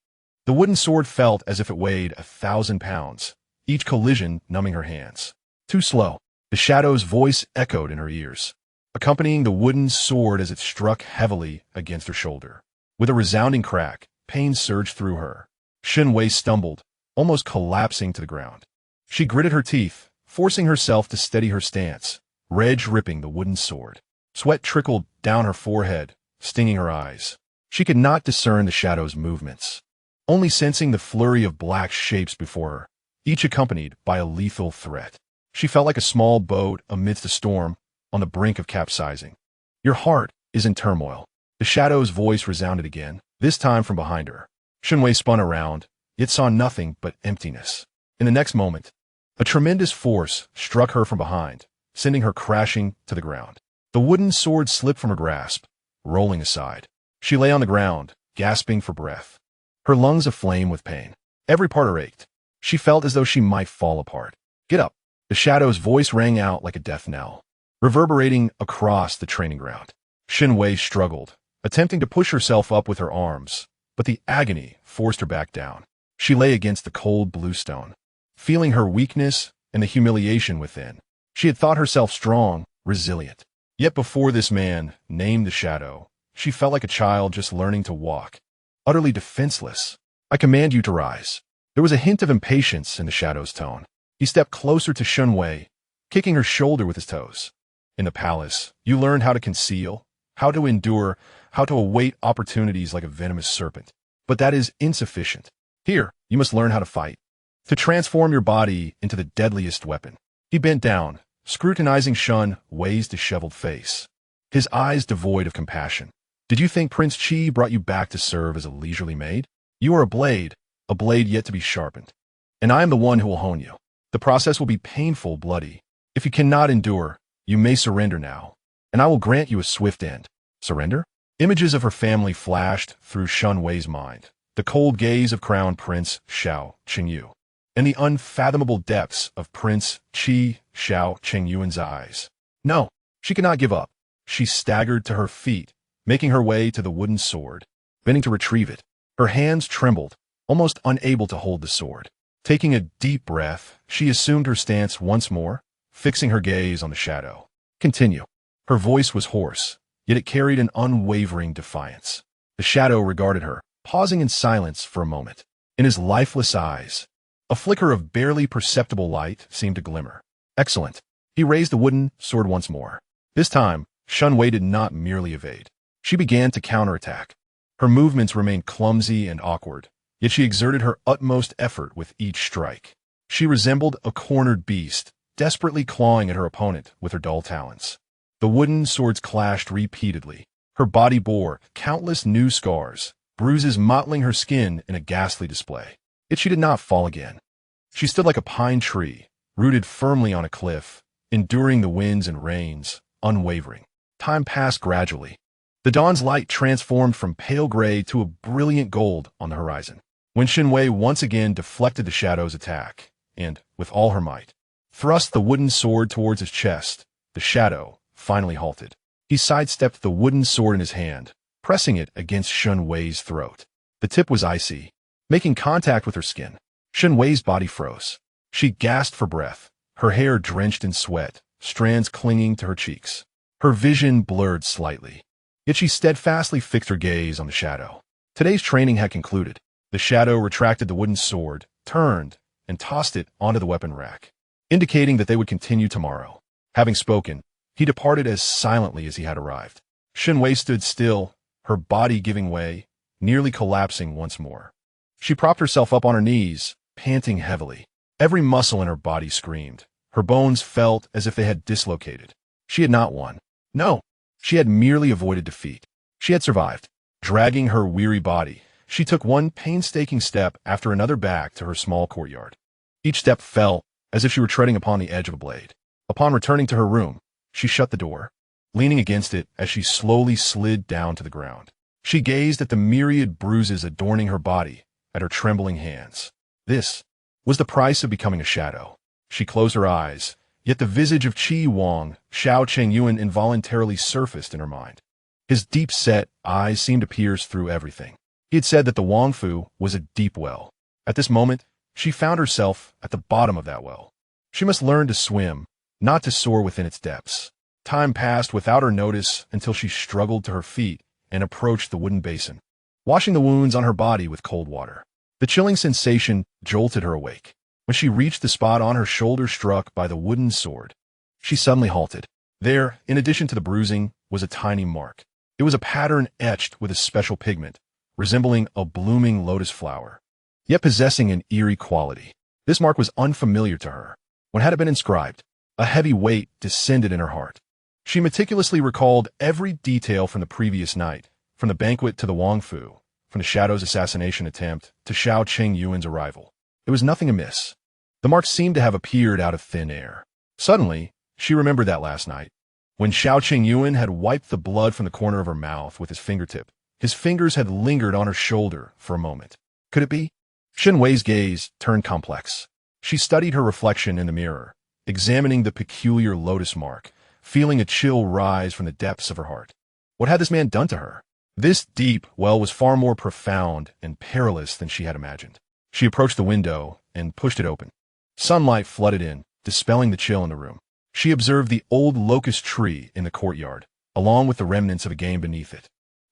Speaker 1: The wooden sword felt as if it weighed 1,000 pounds, each collision numbing her hands. Too slow. The Shadow's voice echoed in her ears, accompanying the wooden sword as it struck heavily against her shoulder. With a resounding crack, pain surged through her. Shen Wei stumbled, almost collapsing to the ground. She gritted her teeth, forcing herself to steady her stance, ripping the wooden sword. Sweat trickled down her forehead, stinging her eyes. She could not discern the Shadow's movements, only sensing the flurry of black shapes before her, each accompanied by a lethal threat. She felt like a small boat amidst a storm, on the brink of capsizing. "Your heart is in turmoil." The Shadow's voice resounded again, this time from behind her. Shen Wei spun around, yet saw nothing but emptiness. In the next moment, a tremendous force struck her from behind, sending her crashing to the ground. The wooden sword slipped from her grasp, rolling aside. She lay on the ground, gasping for breath, her lungs aflame with pain. Every part her ached. She felt as though she might fall apart. Get up. The shadow's voice rang out like a death knell, reverberating across the training ground. Shen Wei struggled, attempting to push herself up with her arms, but the agony forced her back down. She lay against the cold blue stone, feeling her weakness and the humiliation within. She had thought herself strong, resilient. Yet before this man, named the Shadow, she felt like a child just learning to walk, utterly defenseless. I command you to rise. There was a hint of impatience in the Shadow's tone. He stepped closer to Shen Wei, kicking her shoulder with his toes. In the palace, you learned how to conceal, how to endure, how to await opportunities like a venomous serpent. But that is insufficient. Here, you must learn how to fight, to transform your body into the deadliest weapon. He bent down, scrutinizing Shen Wei's disheveled face, his eyes devoid of compassion. Did you think Prince Qi brought you back to serve as a leisurely maid? You are a blade yet to be sharpened. And I am the one who will hone you. The process will be painful, bloody. If you cannot endure, you may surrender now, and I will grant you a swift end. Surrender? Images of her family flashed through Shen Wei's mind. The cold gaze of Crown Prince Xiao Qingyu, and the unfathomable depths of Prince Qi Xiao Qingyuan's eyes. No, she could not give up. She staggered to her feet, making her way to the wooden sword, bending to retrieve it. Her hands trembled, almost unable to hold the sword. Taking a deep breath, she assumed her stance once more, fixing her gaze on the shadow. Continue. Her voice was hoarse, yet it carried an unwavering defiance. The shadow regarded her, pausing in silence for a moment. In his lifeless eyes, a flicker of barely perceptible light seemed to glimmer. Excellent. He raised the wooden sword once more. This time, Shen Wei did not merely evade. She began to counterattack. Her movements remained clumsy and awkward, yet she exerted her utmost effort with each strike. She resembled a cornered beast, desperately clawing at her opponent with her dull talons. The wooden swords clashed repeatedly. Her body bore countless new scars, bruises mottling her skin in a ghastly display. Yet she did not fall again. She stood like a pine tree, rooted firmly on a cliff, enduring the winds and rains, unwavering. Time passed gradually. The dawn's light transformed from pale gray to a brilliant gold on the horizon, when Shen Wei once again deflected the shadow's attack, and, with all her might, thrust the wooden sword towards his chest. The shadow finally halted. He sidestepped the wooden sword in his hand, pressing it against Shen Wei's throat. The tip was icy, making contact with her skin. Shen Wei's body froze. She gasped for breath, her hair drenched in sweat, strands clinging to her cheeks. Her vision blurred slightly, yet she steadfastly fixed her gaze on the shadow. Today's training had concluded. The shadow retracted the wooden sword, turned, and tossed it onto the weapon rack, indicating that they would continue tomorrow. Having spoken, he departed as silently as he had arrived. Shen Wei stood still, her body giving way, nearly collapsing once more. She propped herself up on her knees, panting heavily. Every muscle in her body screamed. Her bones felt as if they had dislocated. She had not won. No, she had merely avoided defeat. She had survived. Dragging her weary body, she took one painstaking step after another back to her small courtyard. Each step felt as if she were treading upon the edge of a blade. Upon returning to her room, she shut the door, leaning against it as she slowly slid down to the ground. She gazed at the myriad bruises adorning her body, at her trembling hands. This was the price of becoming a shadow. She closed her eyes, yet the visage of Qi Wang, Xiao Qingyuan, involuntarily surfaced in her mind. His deep-set eyes seemed to pierce through everything. He had said that the Wangfu was a deep well. At this moment, she found herself at the bottom of that well. She must learn to swim, not to soar within its depths. Time passed without her notice until she struggled to her feet and approached the wooden basin, washing the wounds on her body with cold water. The chilling sensation jolted her awake. When she reached the spot on her shoulder struck by the wooden sword, she suddenly halted. There, in addition to the bruising, was a tiny mark. It was a pattern etched with a special pigment, resembling a blooming lotus flower, yet possessing an eerie quality. This mark was unfamiliar to her. When had it been inscribed? A heavy weight descended in her heart. She meticulously recalled every detail from the previous night, from the banquet to the Wangfu, from the Shadow's assassination attempt to Xiao Qingyuan's arrival. There was nothing amiss. The mark seemed to have appeared out of thin air. Suddenly, she remembered that last night, when Xiao Qingyuan had wiped the blood from the corner of her mouth with his fingertip, His fingers had lingered on her shoulder for a moment. Could it be? Shen Wei's gaze turned complex. She studied her reflection in the mirror, examining the peculiar lotus mark, feeling a chill rise from the depths of her heart. What had this man done to her? This deep well was far more profound and perilous than she had imagined. She approached the window and pushed it open. Sunlight flooded in, dispelling the chill in the room. She observed the old locust tree in the courtyard, along with the remnants of a game beneath it.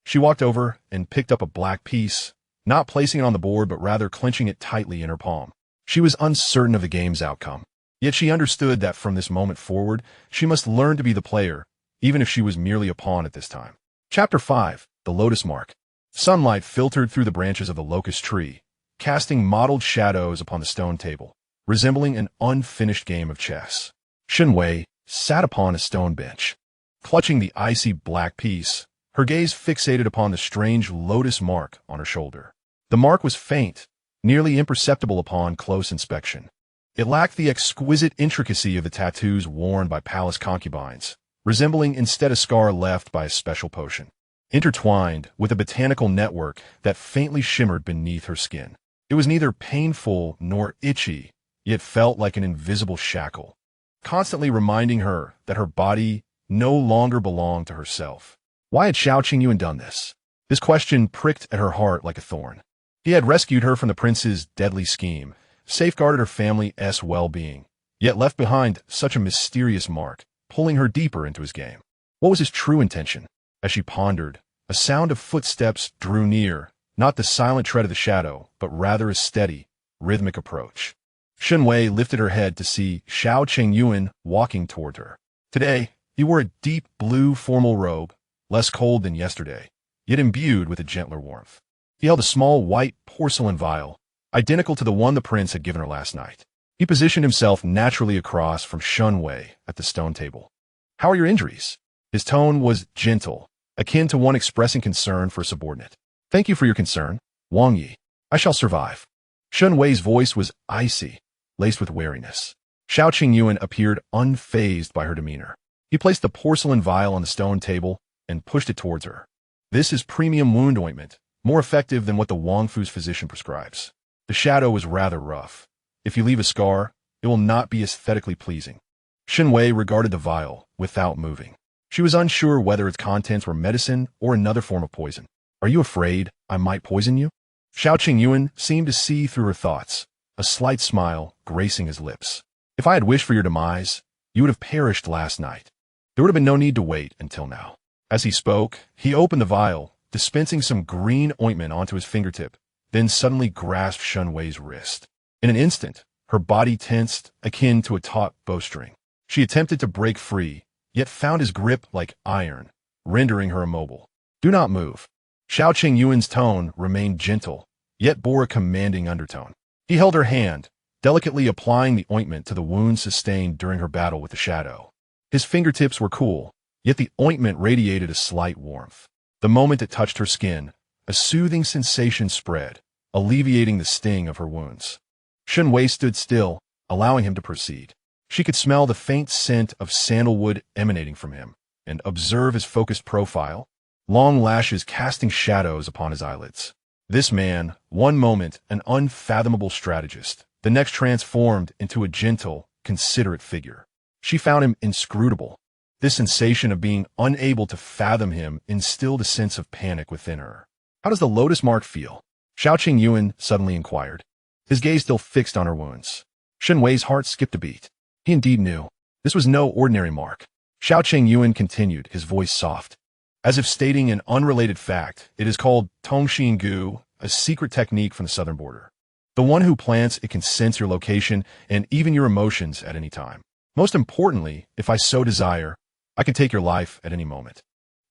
Speaker 1: She walked over and picked up a black piece, not placing it on the board but rather clenching it tightly in her palm. She was uncertain of the game's outcome, yet she understood that from this moment forward, she must learn to be the player, even if she was merely a pawn at this time. Chapter 5. The Lotus Mark. Sunlight filtered through the branches of the locust tree, casting mottled shadows upon the stone table, resembling an unfinished game of chess. Shen Wei sat upon a stone bench. Clutching the icy black piece, her gaze fixated upon the strange lotus mark on her shoulder. The mark was faint, nearly imperceptible upon close inspection. It lacked the exquisite intricacy of the tattoos worn by palace concubines, resembling instead a scar left by a special potion, intertwined with a botanical network that faintly shimmered beneath her skin. It was neither painful nor itchy, yet felt like an invisible shackle, constantly reminding her that her body no longer belonged to herself. Why had Xiao Qingyuan done this? This question pricked at her heart like a thorn. He had rescued her from the prince's deadly scheme, safeguarded her family's well-being, yet left behind such a mysterious mark, pulling her deeper into his game. What was his true intention? As she pondered, a sound of footsteps drew near, not the silent tread of the shadow, but rather a steady, rhythmic approach. Shen Wei lifted her head to see Xiao Qingyuan walking toward her. Today, he wore a deep blue formal robe, less cold than yesterday, yet imbued with a gentler warmth. He held a small white porcelain vial, identical to the one the prince had given her last night. He positioned himself naturally across from Shen Wei at the stone table. "How are your injuries?" His tone was gentle, akin to one expressing concern for a subordinate. "Thank you for your concern, Wang Yi. I shall survive." Shen Wei's voice was icy, laced with wariness. Xiao Qingyuan appeared unfazed by her demeanor. He placed the porcelain vial on the stone table and pushed it towards her. "This is premium wound ointment, more effective than what the Wangfu's physician prescribes. The shadow is rather rough. If you leave a scar, it will not be aesthetically pleasing." Shen Wei regarded the vial without moving. She was unsure whether its contents were medicine or another form of poison. "Are you afraid I might poison you?" Xiao Qingyuan seemed to see through her thoughts, a slight smile gracing his lips. "If I had wished for your demise, you would have perished last night. There would have been no need to wait until now." As he spoke, he opened the vial, dispensing some green ointment onto his fingertip, then suddenly grasped Shen Wei's wrist. In an instant, her body tensed, akin to a taut bowstring. She attempted to break free, yet found his grip like iron, rendering her immobile. "Do not move." Xiao Qingyuan's tone remained gentle, yet bore a commanding undertone. He held her hand, delicately applying the ointment to the wound sustained during her battle with the shadow. His fingertips were cool, yet the ointment radiated a slight warmth. The moment it touched her skin, a soothing sensation spread, alleviating the sting of her wounds. Shen Wei stood still, allowing him to proceed. She could smell the faint scent of sandalwood emanating from him, and observe his focused profile, long lashes casting shadows upon his eyelids. This man, one moment an unfathomable strategist, the next transformed into a gentle, considerate figure. She found him inscrutable. This sensation of being unable to fathom him instilled a sense of panic within her. "How does the lotus mark feel?" Xiao Qingyuan suddenly inquired, his gaze still fixed on her wounds. Shen Wei's heart skipped a beat. He indeed knew. This was no ordinary mark. Xiao Qingyuan continued, his voice soft. As if stating an unrelated fact, it is called Tongxin Gu, a secret technique from the southern border. The one who plants it can sense your location and even your emotions at any time. Most importantly, if I so desire, I can take your life at any moment.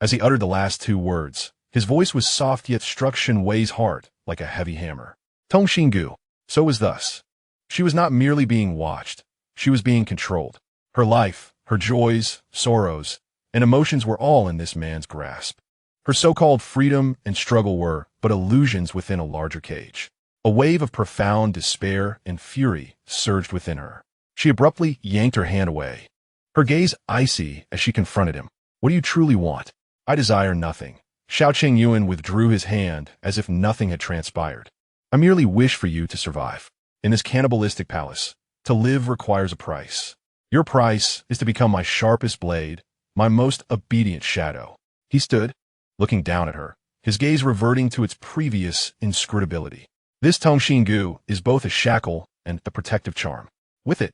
Speaker 1: As he uttered the last two words, his voice was soft yet struck Shen Wei's heart like a heavy hammer. Tongxin Gu. So was thus. She was not merely being watched. She was being controlled. Her life, her joys, sorrows, and emotions were all in this man's grasp. Her so-called freedom and struggle were but illusions within a larger cage. A wave of profound despair and fury surged within her. She abruptly yanked her hand away, her gaze icy as she confronted him. "What do you truly want?" "I desire nothing. Xiao Qingyuan withdrew his hand as if nothing had transpired. I merely wish for you to survive. In this cannibalistic palace, to live requires a price. Your price is to become my sharpest blade, my most obedient shadow. He stood, looking down at her, his gaze reverting to its previous inscrutability. This Tongxinggu is both a shackle and a protective charm. With it,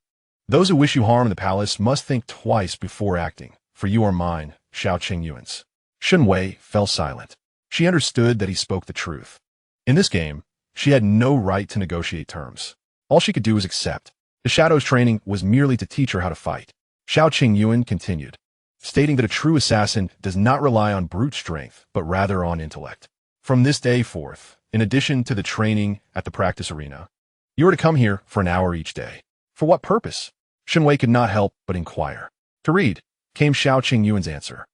Speaker 1: those who wish you harm in the palace must think twice before acting, for you are mine, Xiao Qingyuan's. Shen Wei fell silent. She understood that he spoke the truth. In this game, she had no right to negotiate terms. All she could do was accept. The Shadow's training was merely to teach her how to fight. Xiao Qingyuan continued, stating that a true assassin does not rely on brute strength, but rather on intellect. From this day forth, in addition to the training at the practice arena, you are to come here for an hour each day. For what purpose? Shen Wei could not help but inquire. To read, came Xiao Qingyuan's answer,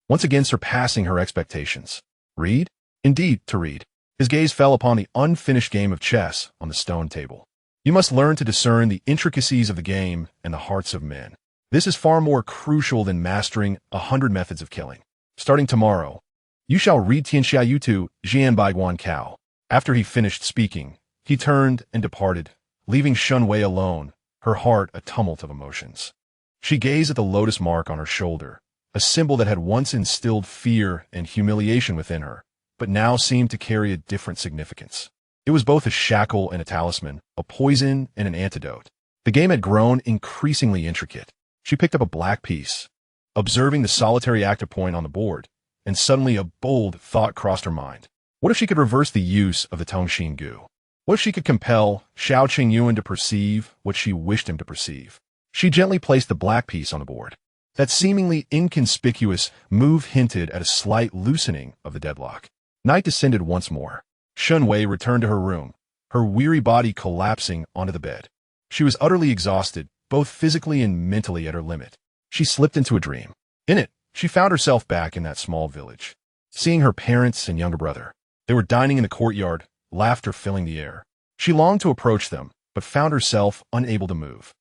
Speaker 1: once again surpassing her expectations. Read? Indeed, to read. His gaze fell upon the unfinished game of chess on the stone table. You must learn to discern the intricacies of the game and the hearts of men. This is far more crucial than mastering 100 methods of killing. Starting tomorrow, you shall read Tianxia to Jian Baiguan Cao. After he finished speaking, he turned and departed, leaving Shen Wei alone, her heart a tumult of emotions. She gazed at the lotus mark on her shoulder, a symbol that had once instilled fear and humiliation within her, but now seemed to carry a different significance. It was both a shackle and a talisman, a poison and an antidote. The game had grown increasingly intricate. She picked up a black piece, observing the solitary active point on the board, and suddenly a bold thought crossed her mind. What if she could reverse the use of the Tongxinggu? What if she could compel Xiao Qingyuan to perceive what she wished him to perceive? She gently placed the black piece on the board. That seemingly inconspicuous move hinted at a slight loosening of the deadlock. Night descended once more. Shen Wei returned to her room, her weary body collapsing onto the bed. She was utterly exhausted, both physically and mentally at her limit. She slipped into a dream. In it, she found herself back in that small village, seeing her parents and younger brother. They were dining in the courtyard, laughter filling the air. She longed to approach them, but found herself unable to move.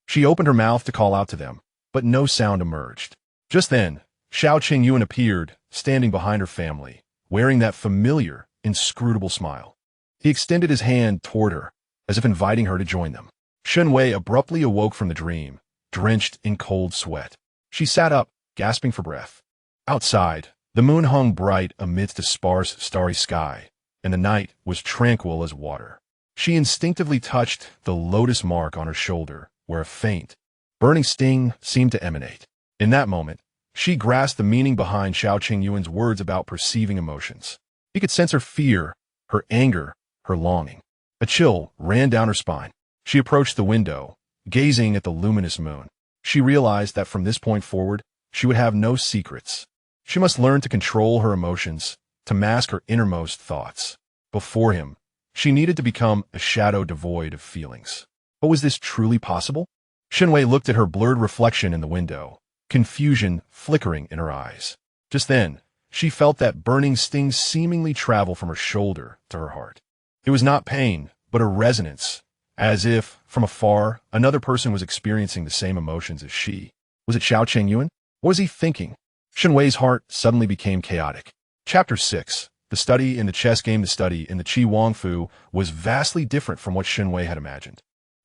Speaker 1: She opened her mouth to call out to them, but no sound emerged. Just then, Xiao Qingyuan appeared, standing behind her family, wearing that familiar, inscrutable smile. He extended his hand toward her, as if inviting her to join them. Shen Wei abruptly awoke from the dream, drenched in cold sweat. She sat up, gasping for breath. Outside, the moon hung bright amidst a sparse, starry sky, and the night was tranquil as water. She instinctively touched the lotus mark on her shoulder, where a faint, burning sting seemed to emanate. In that moment, she grasped the meaning behind Xiao Qingyuan's words about perceiving emotions. He could sense her fear, her anger, her longing. A chill ran down her spine. She approached the window, gazing at the luminous moon. She realized that from this point forward, she would have no secrets. She must learn to control her emotions, to mask her innermost thoughts. Before him, she needed to become a shadow devoid of feelings. But was this truly possible? Shen Wei looked at her blurred reflection in the window, confusion flickering in her eyes. Just then, she felt that burning sting seemingly travel from her shoulder to her heart. It was not pain, but a resonance, as if, from afar, another person was experiencing the same emotions as she. Was it Xiao Qingyuan? What was he thinking? Shen Wei's heart suddenly became chaotic. Chapter 6. The study in the chess game. The study in the Qi Wang Fu was vastly different from what Shen Wei had imagined.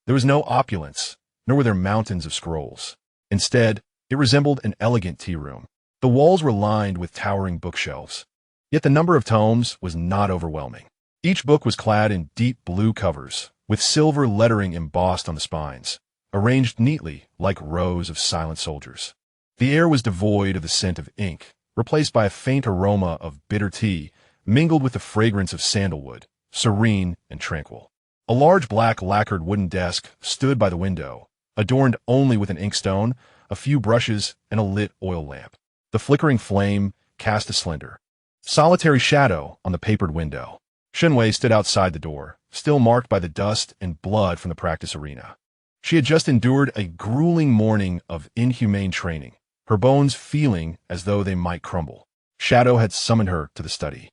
Speaker 1: There was no opulence, nor were there mountains of scrolls. Instead, it resembled an elegant tea room. The walls were lined with towering bookshelves. Yet the number of tomes was not overwhelming. Each book was clad in deep blue covers, with silver lettering embossed on the spines, arranged neatly like rows of silent soldiers. The air was devoid of the scent of ink, replaced by a faint aroma of bitter tea, mingled with the fragrance of sandalwood, serene and tranquil. A large black lacquered wooden desk stood by the window, adorned only with an inkstone, a few brushes, and a lit oil lamp. The flickering flame cast a slender, solitary shadow on the papered window. Shen Wei stood outside the door, still marked by the dust and blood from the practice arena. She had just endured a grueling morning of inhumane training, her bones feeling as though they might crumble. Shadow had summoned her to the study,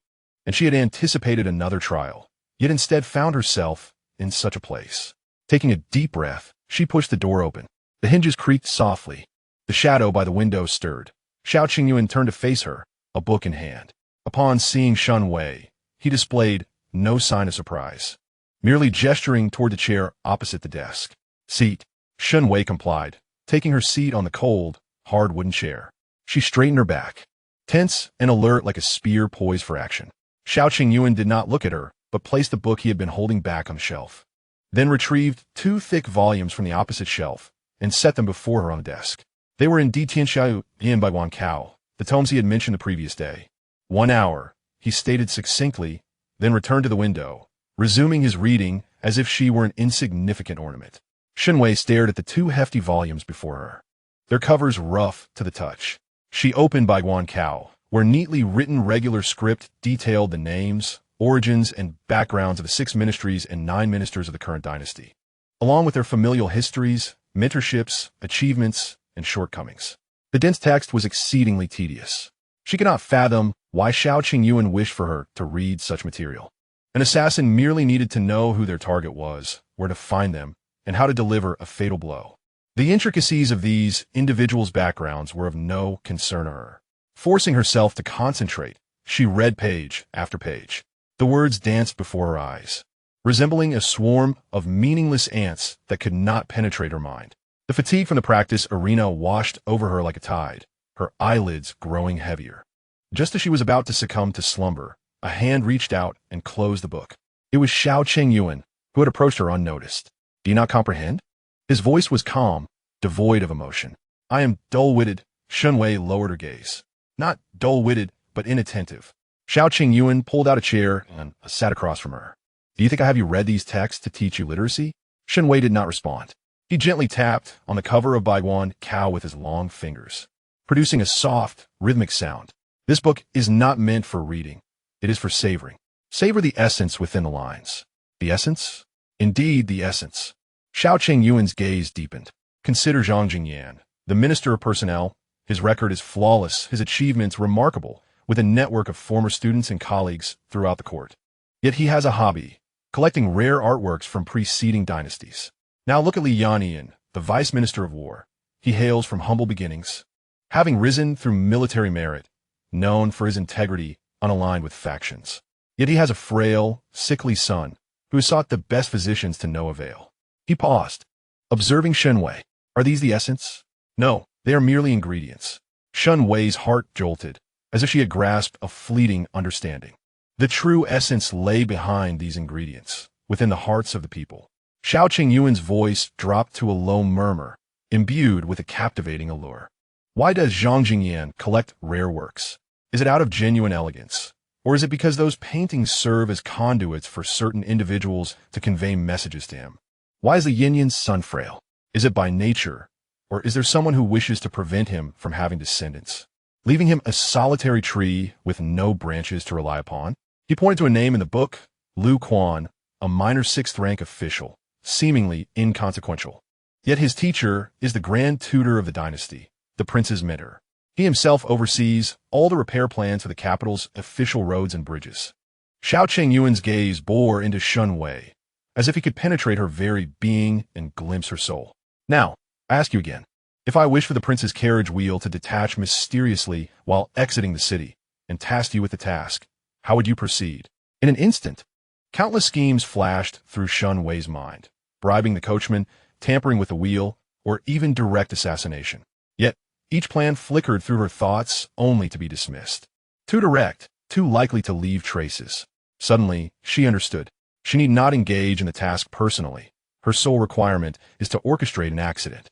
Speaker 1: and she had anticipated another trial, yet instead found herself in such a place. Taking a deep breath, she pushed the door open. The hinges creaked softly. The shadow by the window stirred. Xiao Qingyuan turned to face her, a book in hand. Upon seeing Shen Wei, he displayed no sign of surprise, merely gesturing toward the chair opposite the desk. Seat. Shen Wei complied, taking her seat on the cold, hard wooden chair. She straightened her back, tense and alert like a spear poised for action. Xiao Qingyuan did not look at her, but placed the book he had been holding back on the shelf, then retrieved 2 thick volumes from the opposite shelf and set them before her on the desk. They were in Di Tianxiao Yin by Wan Cao, the tomes he had mentioned the previous day. 1 hour, he stated succinctly, then returned to the window, resuming his reading as if she were an insignificant ornament. Shen Wei stared at the 2 hefty volumes before her, their covers rough to the touch. She opened by Wan Cao, where neatly written regular script detailed the names, origins, and backgrounds of the 6 ministries and 9 ministers of the current dynasty, along with their familial histories, mentorships, achievements, and shortcomings. The dense text was exceedingly tedious. She could not fathom why Xiao Qingyuan wished for her to read such material. An assassin merely needed to know who their target was, where to find them, and how to deliver a fatal blow. The intricacies of these individuals' backgrounds were of no concern to her. Forcing herself to concentrate, she read page after page. The words danced before her eyes, resembling a swarm of meaningless ants that could not penetrate her mind. The fatigue from the practice arena washed over her like a tide, her eyelids growing heavier. Just as she was about to succumb to slumber, a hand reached out and closed the book. It was Xiao Qingyuan, who had approached her unnoticed. Do you not comprehend? His voice was calm, devoid of emotion. I am dull-witted. Shen Wei lowered her gaze. Not dull-witted, but inattentive. Xiao Qingyuan pulled out a chair and sat across from her. Do you think I have you read these texts to teach you literacy? Shen Wei did not respond. He gently tapped on the cover of Bai Wan Cao with his long fingers, producing a soft, rhythmic sound. This book is not meant for reading. It is for savoring. Savor the essence within the lines. The essence? Indeed, the essence. Xiao Qingyuan's gaze deepened. Consider Zhang Jingyan, the Minister of Personnel. His record is flawless, his achievements remarkable, with a network of former students and colleagues throughout the court. Yet he has a hobby, collecting rare artworks from preceding dynasties. Now look at Li Yannian, the Vice Minister of War. He hails from humble beginnings, having risen through military merit, known for his integrity unaligned with factions. Yet he has a frail, sickly son who has sought the best physicians to no avail. He paused, observing Shen Wei. Are these the essence? No, they are merely ingredients. Shen Wei's heart jolted, as if she had grasped a fleeting understanding. The true essence lay behind these ingredients, within the hearts of the people. Xiao Qingyuan's voice dropped to a low murmur, imbued with a captivating allure. Why does Zhang Jingyan collect rare works? Is it out of genuine elegance? Or is it because those paintings serve as conduits for certain individuals to convey messages to him? Why is the Yin-Yan's son frail? Is it by nature? Or is there someone who wishes to prevent him from having descendants, leaving him a solitary tree with no branches to rely upon? He pointed to a name in the book, Lu Quan, a minor 6th rank official, seemingly inconsequential. Yet his teacher is the grand tutor of the dynasty, the prince's mentor. He himself oversees all the repair plans for the capital's official roads and bridges. Xiao Qingyuan's gaze bore into Shen Wei, as if he could penetrate her very being and glimpse her soul. Now, I ask you again, if I wish for the prince's carriage wheel to detach mysteriously while exiting the city, and tasked you with the task, how would you proceed? In an instant, countless schemes flashed through Shen Wei's mind, bribing the coachman, tampering with the wheel, or even direct assassination. Yet, each plan flickered through her thoughts only to be dismissed. Too direct, too likely to leave traces. Suddenly, she understood. She need not engage in the task personally. Her sole requirement is to orchestrate an accident.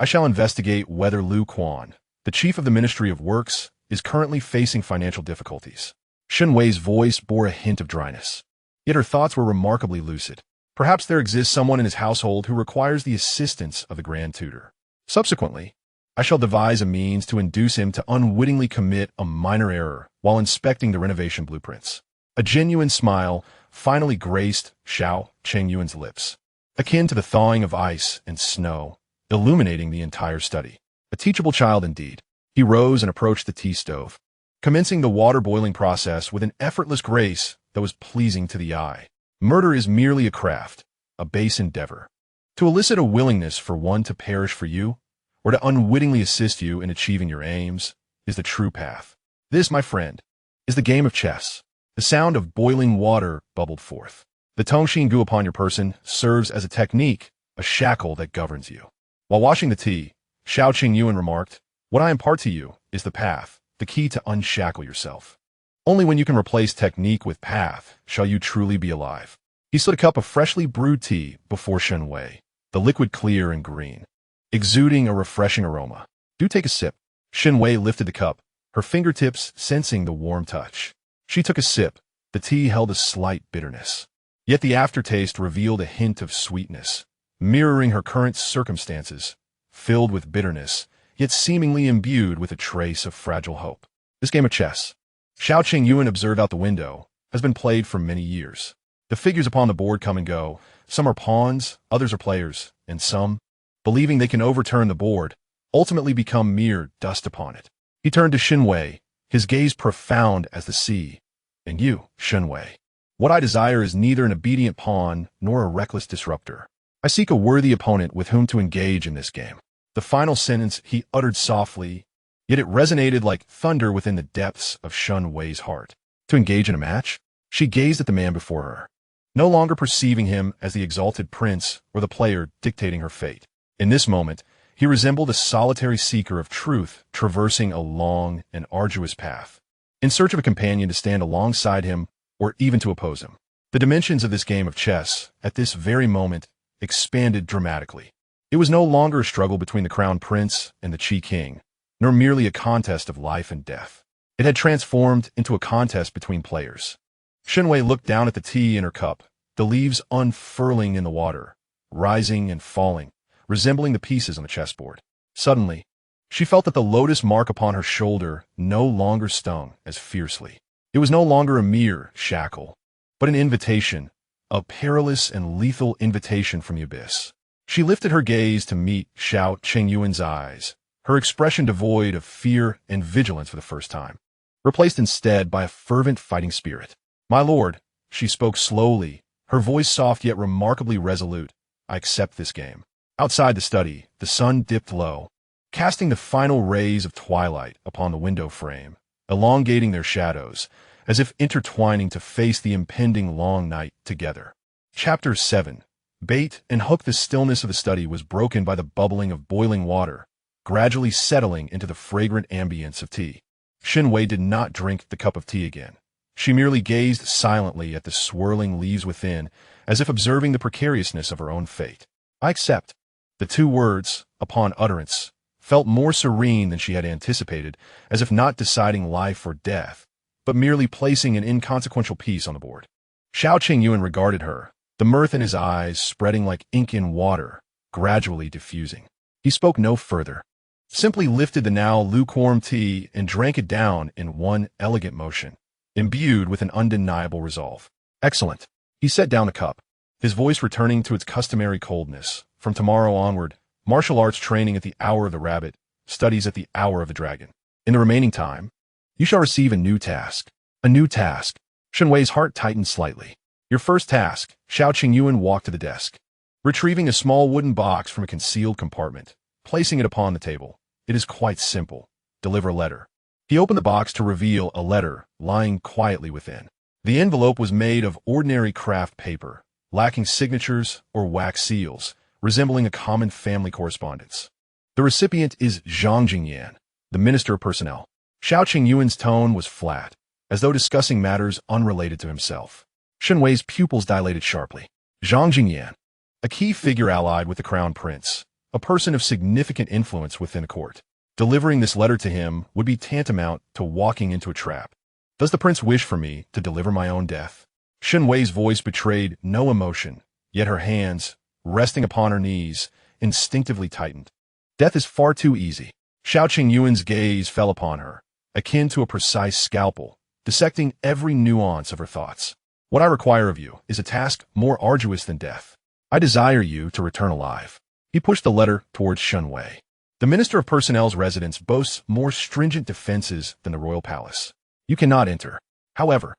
Speaker 1: I shall investigate whether Lu Quan, the chief of the Ministry of Works, is currently facing financial difficulties. Shen Wei's voice bore a hint of dryness. Yet her thoughts were remarkably lucid. Perhaps there exists someone in his household who requires the assistance of the Grand Tutor. Subsequently, I shall devise a means to induce him to unwittingly commit a minor error while inspecting the renovation blueprints. A genuine smile finally graced Xiao Qingyuan's lips, akin to the thawing of ice and snow, illuminating the entire study. A teachable child indeed. He rose and approached the tea stove, commencing the water-boiling process with an effortless grace that was pleasing to the eye. Murder is merely a craft, a base endeavor. To elicit a willingness for one to perish for you, or to unwittingly assist you in achieving your aims, is the true path. This, my friend, is is the game of chess. The sound of boiling water bubbled forth. The tongxin goo upon your person serves as a technique, a shackle that governs you. While washing the tea, Xiao Qingyuan remarked, "What I impart to you is the path, the key to unshackle yourself. Only when you can replace technique with path shall you truly be alive." He slid a cup of freshly brewed tea before Shen Wei, the liquid clear and green, exuding a refreshing aroma. "Do take a sip." Shen Wei lifted the cup, her fingertips sensing the warm touch. She took a sip. The tea held a slight bitterness. Yet the aftertaste revealed a hint of sweetness, mirroring her current circumstances, filled with bitterness, yet seemingly imbued with a trace of fragile hope. This game of chess, Xiao Qingyuan observed out the window, has been played for many years. The figures upon the board come and go. Some are pawns, others are players, and some, believing they can overturn the board, ultimately become mere dust upon it. He turned to Shen Wei, his gaze profound as the sea. "And you, Shen Wei, what I desire is neither an obedient pawn nor a reckless disruptor. I seek a worthy opponent with whom to engage in this game." The final sentence he uttered softly, yet it resonated like thunder within the depths of Shen Wei's heart. To engage in a match? She gazed at the man before her, no longer perceiving him as the exalted prince or the player dictating her fate. In this moment, he resembled a solitary seeker of truth traversing a long and arduous path, in search of a companion to stand alongside him or even to oppose him. The dimensions of this game of chess, at this very moment, expanded dramatically. It was no longer a struggle between the crown prince and the Qi king, nor merely a contest of life and death. It had transformed into a contest between players. Shen Wei looked down at the tea in her cup, the leaves unfurling in the water, rising and falling, resembling the pieces on the chessboard. Suddenly, she felt that the lotus mark upon her shoulder no longer stung as fiercely. It was no longer a mere shackle, but an invitation, a perilous and lethal invitation from the abyss. She lifted her gaze to meet Xiao Qingyuan's eyes, her expression devoid of fear and vigilance for the first time, replaced instead by a fervent fighting spirit. "My lord," she spoke slowly, her voice soft yet remarkably resolute, "I accept this game." Outside the study, the sun dipped low, casting the final rays of twilight upon the window frame, elongating their shadows, as if intertwining to face the impending long night together. Chapter 7. Bait and hook. The stillness of the study was broken by the bubbling of boiling water, gradually settling into the fragrant ambience of tea. Shen Wei did not drink the cup of tea again. She merely gazed silently at the swirling leaves within, as if observing the precariousness of her own fate. "I accept." The two words, upon utterance, felt more serene than she had anticipated, as if not deciding life or death, but merely placing an inconsequential piece on the board. Xiao Qingyuan regarded her, the mirth in his eyes spreading like ink in water, gradually diffusing. He spoke no further, simply lifted the now lukewarm tea and drank it down in one elegant motion, imbued with an undeniable resolve. "Excellent." He set down the cup, his voice returning to its customary coldness. "From tomorrow onward, martial arts training at the hour of the rabbit, studies at the hour of the dragon. In the remaining time, you shall receive a new task." "A new task?" Shen Wei's heart tightened slightly. "Your first task." Xiao Qingyuan walked to the desk, retrieving a small wooden box from a concealed compartment, placing it upon the table. "It is quite simple. Deliver a letter." He opened the box to reveal a letter lying quietly within. The envelope was made of ordinary craft paper, lacking signatures or wax seals, resembling a common family correspondence. "The recipient is Zhang Jingyan, the Minister of Personnel." Xiao Qingyuan's tone was flat, as though discussing matters unrelated to himself. Shen Wei's pupils dilated sharply. Zhang Jingyan, a key figure allied with the crown prince, a person of significant influence within the court. Delivering this letter to him would be tantamount to walking into a trap. "Does the prince wish for me to deliver my own death?" Shen Wei's voice betrayed no emotion, yet her hands, resting upon her knees, instinctively tightened. "Death is far too easy." Xiao Qingyuan's gaze fell upon her, akin to a precise scalpel, dissecting every nuance of her thoughts. "What I require of you is a task more arduous than death. I desire you to return alive." He pushed the letter towards Shen Wei. "The Minister of Personnel's residence boasts more stringent defenses than the royal palace. You cannot enter. However,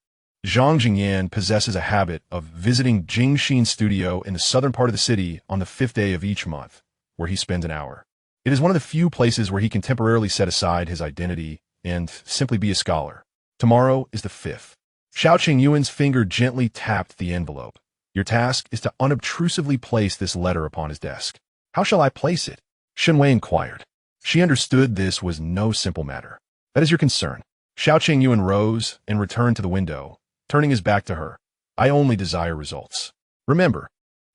Speaker 1: Zhang Jingyan possesses a habit of visiting Jingxin's studio in the southern part of the city on the 5th day of each month, where he spends an hour. It is one of the few places where he can temporarily set aside his identity and simply be a scholar. Tomorrow is the 5th. Xiao Qingyuan's finger gently tapped the envelope. Your task is to unobtrusively place this letter upon his desk. How shall I place it? Shen Wei inquired. She understood this was no simple matter. That is your concern. Xiao Qingyuan rose and returned to the window, turning his back to her. I only desire results. Remember,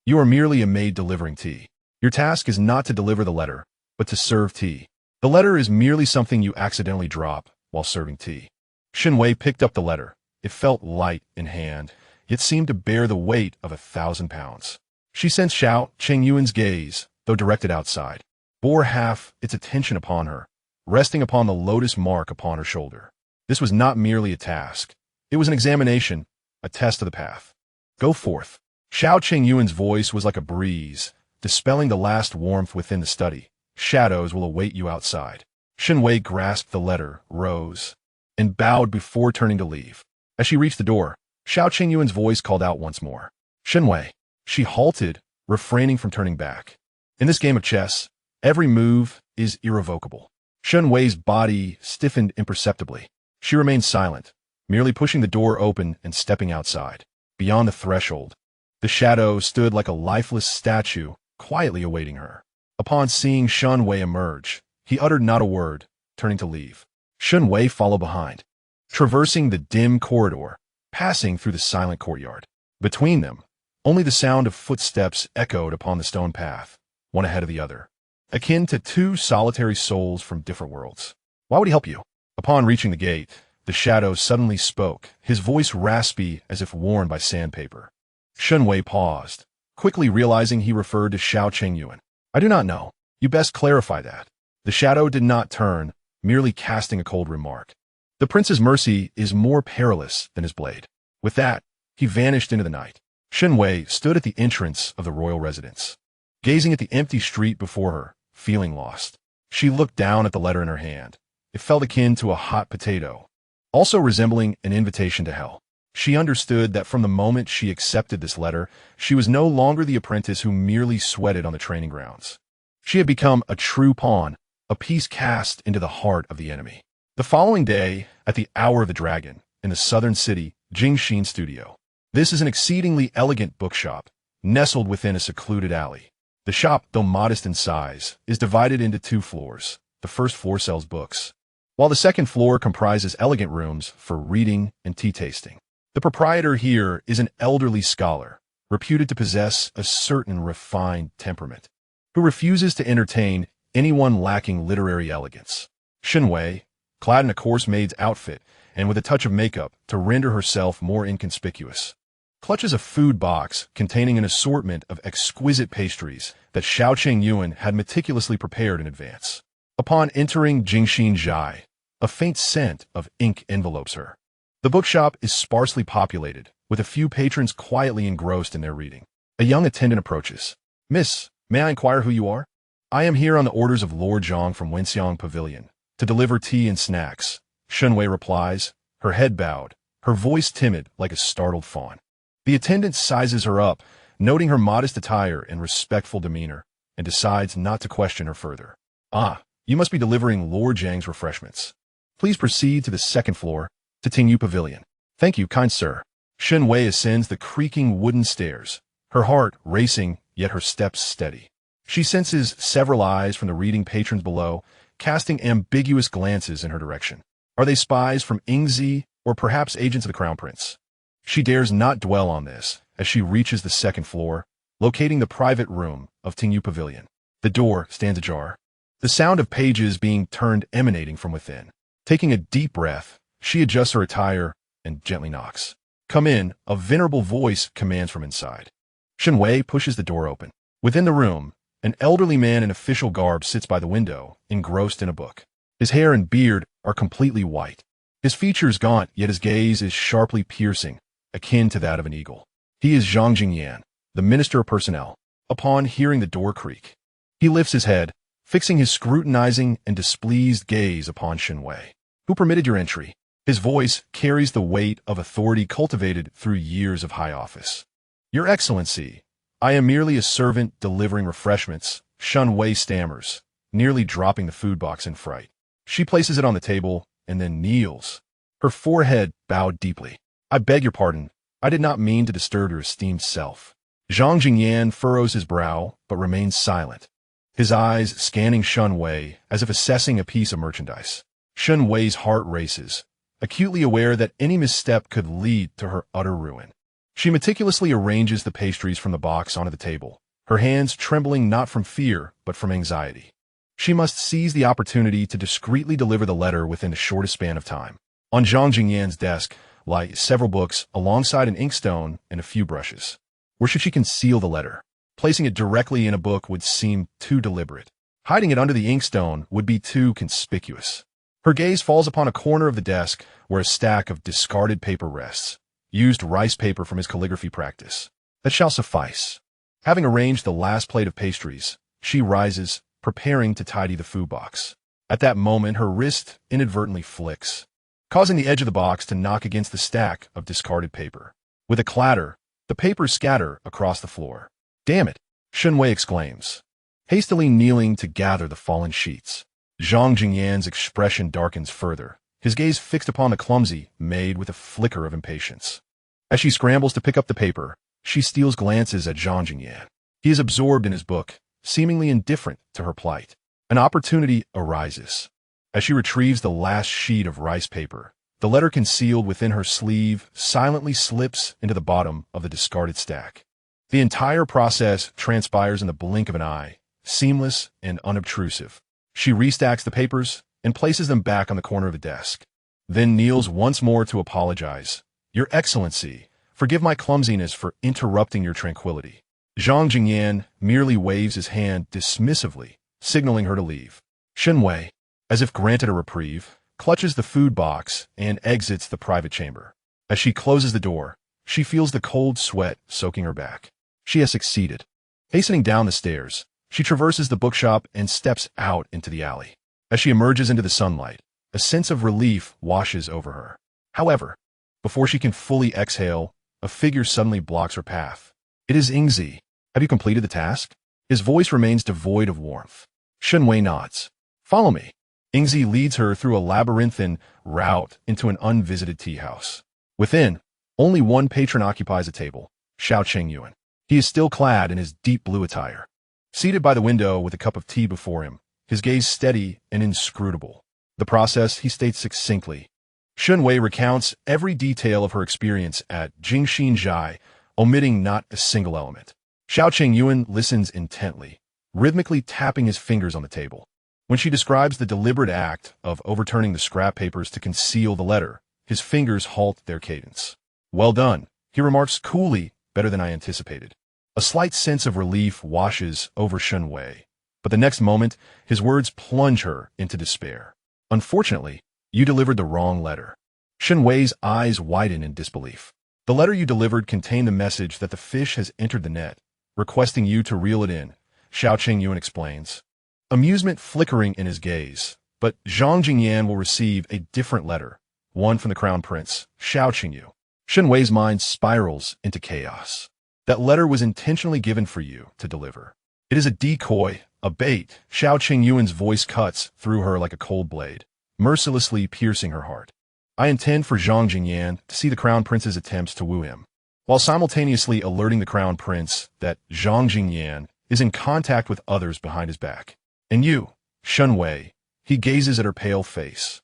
Speaker 1: you are merely a maid delivering tea. Your task is not to deliver the letter, but to serve tea. The letter is merely something you accidentally drop while serving tea. Shen Wei picked up the letter. It felt light in hand, yet seemed to bear the weight of 1,000 pounds. She sensed Xiao Qingyuan's gaze, though directed outside, bore half its attention upon her, resting upon the lotus mark upon her shoulder. This was not merely a task. It was an examination, a test of the path. Go forth. Xiao Qingyuan's voice was like a breeze, dispelling the last warmth within the study. Shadows will await you outside. Shen Wei grasped the letter, rose, and bowed before turning to leave. As she reached the door, Xiao Qingyuan's voice called out once more. Shen Wei. She halted, refraining from turning back. In this game of chess, every move is irrevocable. Shen Wei's body stiffened imperceptibly. She remained silent, merely pushing the door open and stepping outside. Beyond the threshold, the shadow stood like a lifeless statue, quietly awaiting her. Upon seeing Shen Wei emerge, he uttered not a word, turning to leave. Shen Wei followed behind, traversing the dim corridor, passing through the silent courtyard. Between them, only the sound of footsteps echoed upon the stone path, one ahead of the other, akin to two solitary souls from different worlds. Why would he help you? Upon reaching the gate, the shadow suddenly spoke, his voice raspy as if worn by sandpaper. Shen Wei paused, quickly realizing he referred to Xiao Qingyuan. I do not know. You best clarify that. The shadow did not turn, merely casting a cold remark. The prince's mercy is more perilous than his blade. With that, he vanished into the night. Shen Wei stood at the entrance of the royal residence, gazing at the empty street before her, feeling lost. She looked down at the letter in her hand. It felt akin to a hot potato, also resembling an invitation to hell. She understood that from the moment she accepted this letter, she was no longer the apprentice who merely sweated on the training grounds. She had become a true pawn, a piece cast into the heart of the enemy. The following day, at the Hour of the Dragon, in the southern city, Jingxin Studio. This is an exceedingly elegant bookshop, nestled within a secluded alley. The shop, though modest in size, is divided into 2 floors. The first floor sells books, while the second floor comprises elegant rooms for reading and tea tasting. The proprietor here is an elderly scholar, reputed to possess a certain refined temperament, who refuses to entertain anyone lacking literary elegance. Shen Wei, clad in a coarse maid's outfit and with a touch of makeup to render herself more inconspicuous, clutches a food box containing an assortment of exquisite pastries that Xiao Qingyuan had meticulously prepared in advance. Upon entering Jingxin Zhai, a faint scent of ink envelopes her. The bookshop is sparsely populated, with a few patrons quietly engrossed in their reading. A young attendant approaches. Miss, may I inquire who you are? I am here on the orders of Lord Zhang from Wenxiang Pavilion, to deliver tea and snacks. Shen Wei replies, her head bowed, her voice timid like a startled fawn. The attendant sizes her up, noting her modest attire and respectful demeanor, and decides not to question her further. Ah, you must be delivering Lord Zhang's refreshments. Please proceed to the 2nd floor, to Tingyu Pavilion. Thank you, kind sir. Shen Wei ascends the creaking wooden stairs, her heart racing, yet her steps steady. She senses several eyes from the reading patrons below, casting ambiguous glances in her direction. Are they spies from Yingzi, or perhaps agents of the Crown Prince? She dares not dwell on this, as she reaches the 2nd floor, locating the private room of Tingyu Pavilion. The door stands ajar, the sound of pages being turned emanating from within. Taking a deep breath, she adjusts her attire and gently knocks. Come in, a venerable voice commands from inside. Shen Wei pushes the door open. Within the room, an elderly man in official garb sits by the window, engrossed in a book. His hair and beard are completely white. His features gaunt, yet his gaze is sharply piercing, akin to that of an eagle. He is Zhang Jingyan, the Minister of Personnel. Upon hearing the door creak, he lifts his head, fixing his scrutinizing and displeased gaze upon Shen Wei. Who permitted your entry? His voice carries the weight of authority cultivated through years of high office. Your Excellency, I am merely a servant delivering refreshments, Shen Wei stammers, nearly dropping the food box in fright. She places it on the table and then kneels, Her forehead bowed deeply. I beg your pardon. I did not mean to disturb your esteemed self. Zhang Jingyan furrows his brow, but remains silent, his eyes scanning Shen Wei as if assessing a piece of merchandise. Shen Wei's heart races, acutely aware that any misstep could lead to her utter ruin. She meticulously arranges the pastries from the box onto the table, her hands trembling not from fear, but from anxiety. She must seize the opportunity to discreetly deliver the letter within the shortest span of time. On Zhang Jingyan's desk lie several books alongside an inkstone and a few brushes. Where should she conceal the letter? Placing it directly in a book would seem too deliberate. Hiding it under the inkstone would be too conspicuous. Her gaze falls upon a corner of the desk where a stack of discarded paper rests, used rice paper from his calligraphy practice. That shall suffice. Having arranged the last plate of pastries, she rises, preparing to tidy the food box. At that moment, her wrist inadvertently flicks, causing the edge of the box to knock against the stack of discarded paper. With a clatter, the papers scatter across the floor. Damn it! Shen Wei exclaims, hastily kneeling to gather the fallen sheets. Zhang Jingyan's expression darkens further, his gaze fixed upon the clumsy maid with a flicker of impatience. As she scrambles to pick up the paper, she steals glances at Zhang Jingyan. He is absorbed in his book, seemingly indifferent to her plight. An opportunity arises. As she retrieves the last sheet of rice paper, the letter concealed within her sleeve silently slips into the bottom of the discarded stack. The entire process transpires in the blink of an eye, seamless and unobtrusive. She restacks the papers and places them back on the corner of the desk, then kneels once more to apologize. Your Excellency, forgive my clumsiness for interrupting your tranquility. Zhang Jingyan merely waves his hand dismissively, signaling her to leave. Shen Wei, as if granted a reprieve, clutches the food box and exits the private chamber. As she closes the door, she feels the cold sweat soaking her back. She has succeeded. Hastening down the stairs, she traverses the bookshop and steps out into the alley. As she emerges into the sunlight, a sense of relief washes over her. However, before she can fully exhale, a figure suddenly blocks her path. It is Ingzi. Have you completed the task? His voice remains devoid of warmth. Shen Wei nods. Follow me. Ingzi leads her through a labyrinthine route into an unvisited tea house. Within, only one patron occupies a table, Xiao Chengyuan. He is still clad in his deep blue attire. Seated by the window with a cup of tea before him, his gaze steady and inscrutable. The process he states succinctly. Shen Wei recounts every detail of her experience at Jingxin Zhai, omitting not a single element. Xiao Chengyuan listens intently, rhythmically tapping his fingers on the table. When she describes the deliberate act of overturning the scrap papers to conceal the letter, his fingers halt their cadence. Well done, he remarks coolly, better than I anticipated. A slight sense of relief washes over Shen Wei, but the next moment, his words plunge her into despair. Unfortunately, you delivered the wrong letter. Shen Wei's eyes widen in disbelief. The letter you delivered contained the message that the fish has entered the net, requesting you to reel it in, Xiao Chengyuan explains. Amusement flickering in his gaze, but Zhang Jingyan will receive a different letter, one from the Crown Prince, Xiao Qingyu. Shen Wei's mind spirals into chaos. That letter was intentionally given for you to deliver. It is a decoy, a bait. Xiao Qingyuan's voice cuts through her like a cold blade, mercilessly piercing her heart. I intend for Zhang Jingyan to see the Crown Prince's attempts to woo him, while simultaneously alerting the Crown Prince that Zhang Jingyan is in contact with others behind his back. And you, Shen Wei, he gazes at her pale face,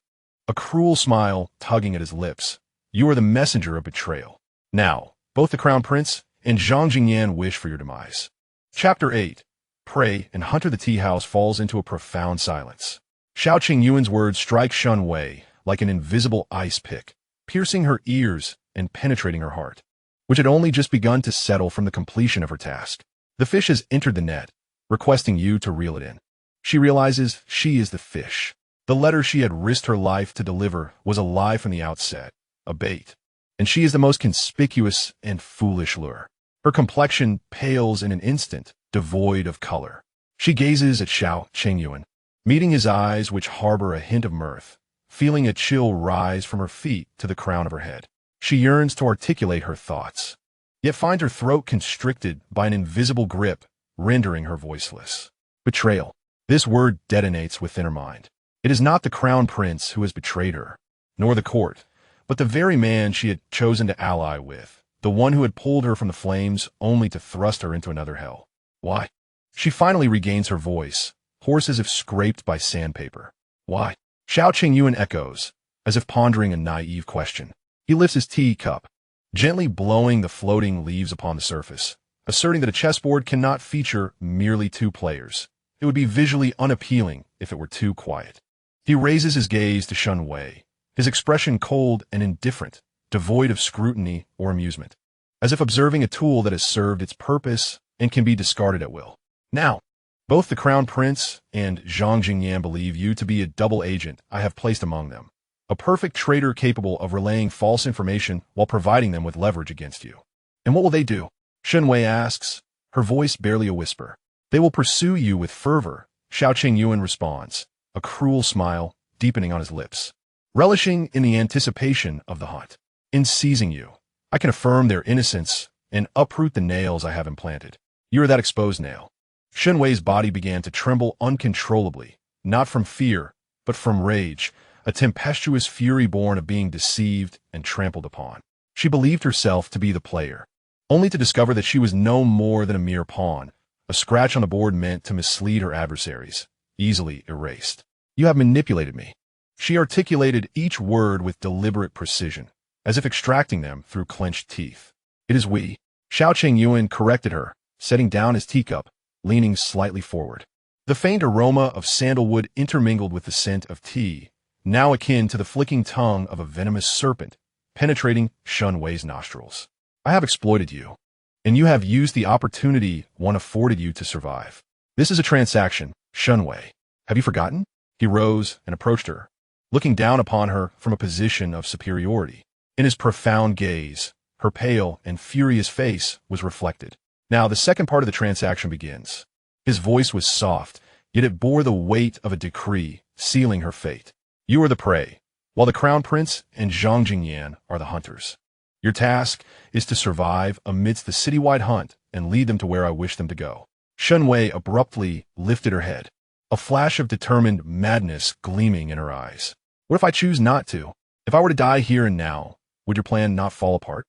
Speaker 1: a cruel smile tugging at his lips. You are the messenger of betrayal. Now, both the Crown Prince and Zhang Jingyan wish for your demise. Chapter 8. Prey and Hunter. The tea house falls into a profound silence. Xiao Qingyuan's words strike Shen Wei like an invisible ice pick, piercing her ears and penetrating her heart, which had only just begun to settle from the completion of her task. The fish has entered the net, requesting you to reel it in. She realizes she is the fish. The letter she had risked her life to deliver was a lie from the outset, a bait. And she is the most conspicuous and foolish lure. Her complexion pales in an instant, devoid of color. She gazes at Xiao Qingyuan, meeting his eyes which harbor a hint of mirth, feeling a chill rise from her feet to the crown of her head. She yearns to articulate her thoughts, yet finds her throat constricted by an invisible grip, rendering her voiceless. Betrayal. This word detonates within her mind. It is not the Crown Prince who has betrayed her, nor the court, but the very man she had chosen to ally with, the one who had pulled her from the flames only to thrust her into another hell. Why? She finally regains her voice, hoarse as if scraped by sandpaper. Why? Xiao Qingyuan echoes, as if pondering a naive question. He lifts his teacup, gently blowing the floating leaves upon the surface, asserting that a chessboard cannot feature merely two players. It would be visually unappealing if it were too quiet. He raises his gaze to Shen Wei, his expression cold and indifferent, devoid of scrutiny or amusement, as if observing a tool that has served its purpose and can be discarded at will. Now, both the Crown Prince and Zhang Jingyan believe you to be a double agent I have placed among them, a perfect traitor capable of relaying false information while providing them with leverage against you. And what will they do? Shen Wei asks, her voice barely a whisper. They will pursue you with fervor, Xiao Qingyuan responds, a cruel smile deepening on his lips, relishing in the anticipation of the hunt. In seizing you, I can affirm their innocence and uproot the nails I have implanted. You are that exposed nail. Shen Wei's body began to tremble uncontrollably, not from fear, but from rage, a tempestuous fury born of being deceived and trampled upon. She believed herself to be the player, only to discover that she was no more than a mere pawn, a scratch on the board meant to mislead her adversaries, easily erased. You have manipulated me. She articulated each word with deliberate precision, as if extracting them through clenched teeth. It is we. Xiao Qingyuan corrected her, setting down his teacup, leaning slightly forward. The faint aroma of sandalwood intermingled with the scent of tea, now akin to the flicking tongue of a venomous serpent, penetrating Shen Wei's nostrils. I have exploited you, and you have used the opportunity one afforded you to survive. This is a transaction, Shen Wei. Have you forgotten? He rose and approached her, looking down upon her from a position of superiority. In his profound gaze, her pale and furious face was reflected. Now the second part of the transaction begins. His voice was soft, yet it bore the weight of a decree, sealing her fate. You are the prey, while the Crown Prince and Zhang Jingyan are the hunters. Your task is to survive amidst the citywide hunt and lead them to where I wish them to go. Shen Wei abruptly lifted her head, a flash of determined madness gleaming in her eyes. What if I choose not to? If I were to die here and now, would your plan not fall apart?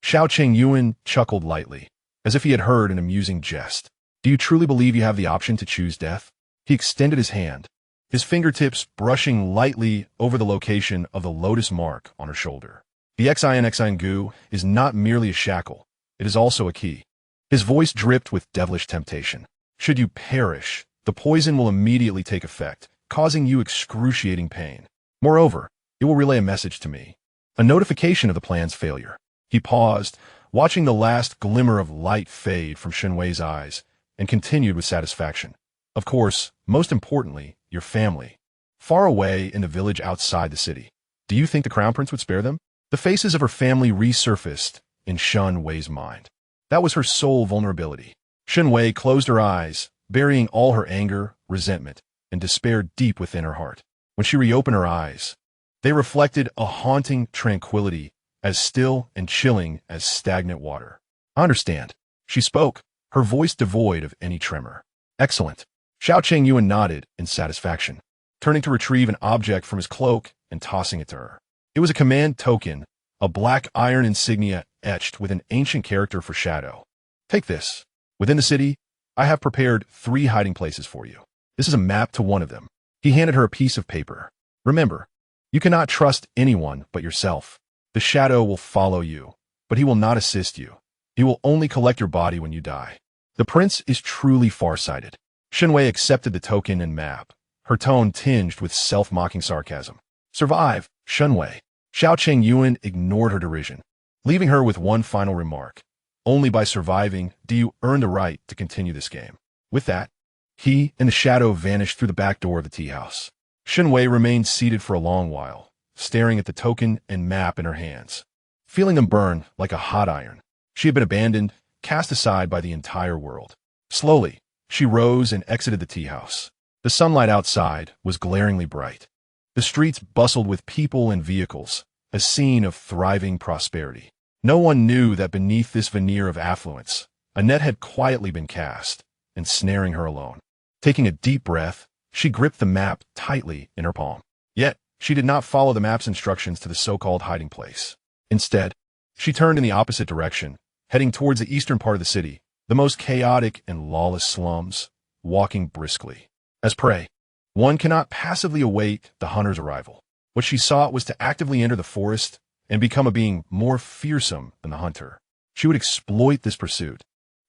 Speaker 1: Xiao Qingyuan chuckled lightly, as if he had heard an amusing jest. Do you truly believe you have the option to choose death? He extended his hand, his fingertips brushing lightly over the location of the lotus mark on her shoulder. The Xin Gu is not merely a shackle, it is also a key. His voice dripped with devilish temptation. Should you perish, the poison will immediately take effect, causing you excruciating pain. Moreover, it will relay a message to me, a notification of the plan's failure. He paused, watching the last glimmer of light fade from Shen Wei's eyes, and continued with satisfaction. Of course, most importantly, your family. Far away in the village outside the city. Do you think the Crown Prince would spare them? The faces of her family resurfaced in Shen Wei's mind. That was her sole vulnerability. Shen Wei closed her eyes, burying all her anger, resentment, and despair deep within her heart. When she reopened her eyes, they reflected a haunting tranquility, as still and chilling as stagnant water. I understand. She spoke, her voice devoid of any tremor. Excellent. Xiao Qingyuan nodded in satisfaction, turning to retrieve an object from his cloak and tossing it to her. It was a command token, a black iron insignia etched with an ancient character for shadow. Take this. Within the city, I have prepared 3 hiding places for you. This is a map to one of them. He handed her a piece of paper. Remember, you cannot trust anyone but yourself. The shadow will follow you, but he will not assist you. He will only collect your body when you die. The prince is truly farsighted. Shen Wei accepted the token and map, her tone tinged with self-mocking sarcasm. Survive, Shen Wei. Xiao Qingyuan ignored her derision, leaving her with one final remark. Only by surviving do you earn the right to continue this game. With that, he and the shadow vanished through the back door of the tea house. Shen Wei remained seated for a long while, staring at the token and map in her hands, feeling them burn like a hot iron. She had been abandoned, cast aside by the entire world. Slowly, she rose and exited the tea house. The sunlight outside was glaringly bright. The streets bustled with people and vehicles, a scene of thriving prosperity. No one knew that beneath this veneer of affluence, a net had quietly been cast, ensnaring her alone. Taking a deep breath, she gripped the map tightly in her palm. Yet, She did not follow the map's instructions to the so-called hiding place. Instead, she turned in the opposite direction, heading towards the eastern part of the city, the most chaotic and lawless slums, walking briskly. As prey, one cannot passively await the hunter's arrival. What she sought was to actively enter the forest and become a being more fearsome than the hunter. She would exploit this pursuit,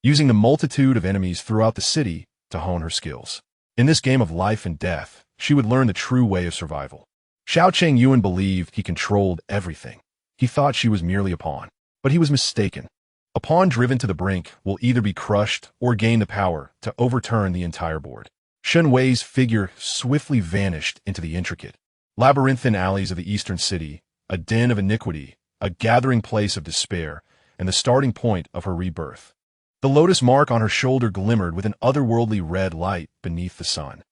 Speaker 1: using the multitude of enemies throughout the city to hone her skills. In this game of life and death, she would learn the true way of survival. Xiao Chengyuan believed he controlled everything. He thought she was merely a pawn, but he was mistaken. A pawn driven to the brink will either be crushed or gain the power to overturn the entire board. Shen Wei's figure swiftly vanished into the intricate, labyrinthine alleys of the eastern city, a den of iniquity, a gathering place of despair, and the starting point of her rebirth. The lotus mark on her shoulder glimmered with an otherworldly red light beneath the sun.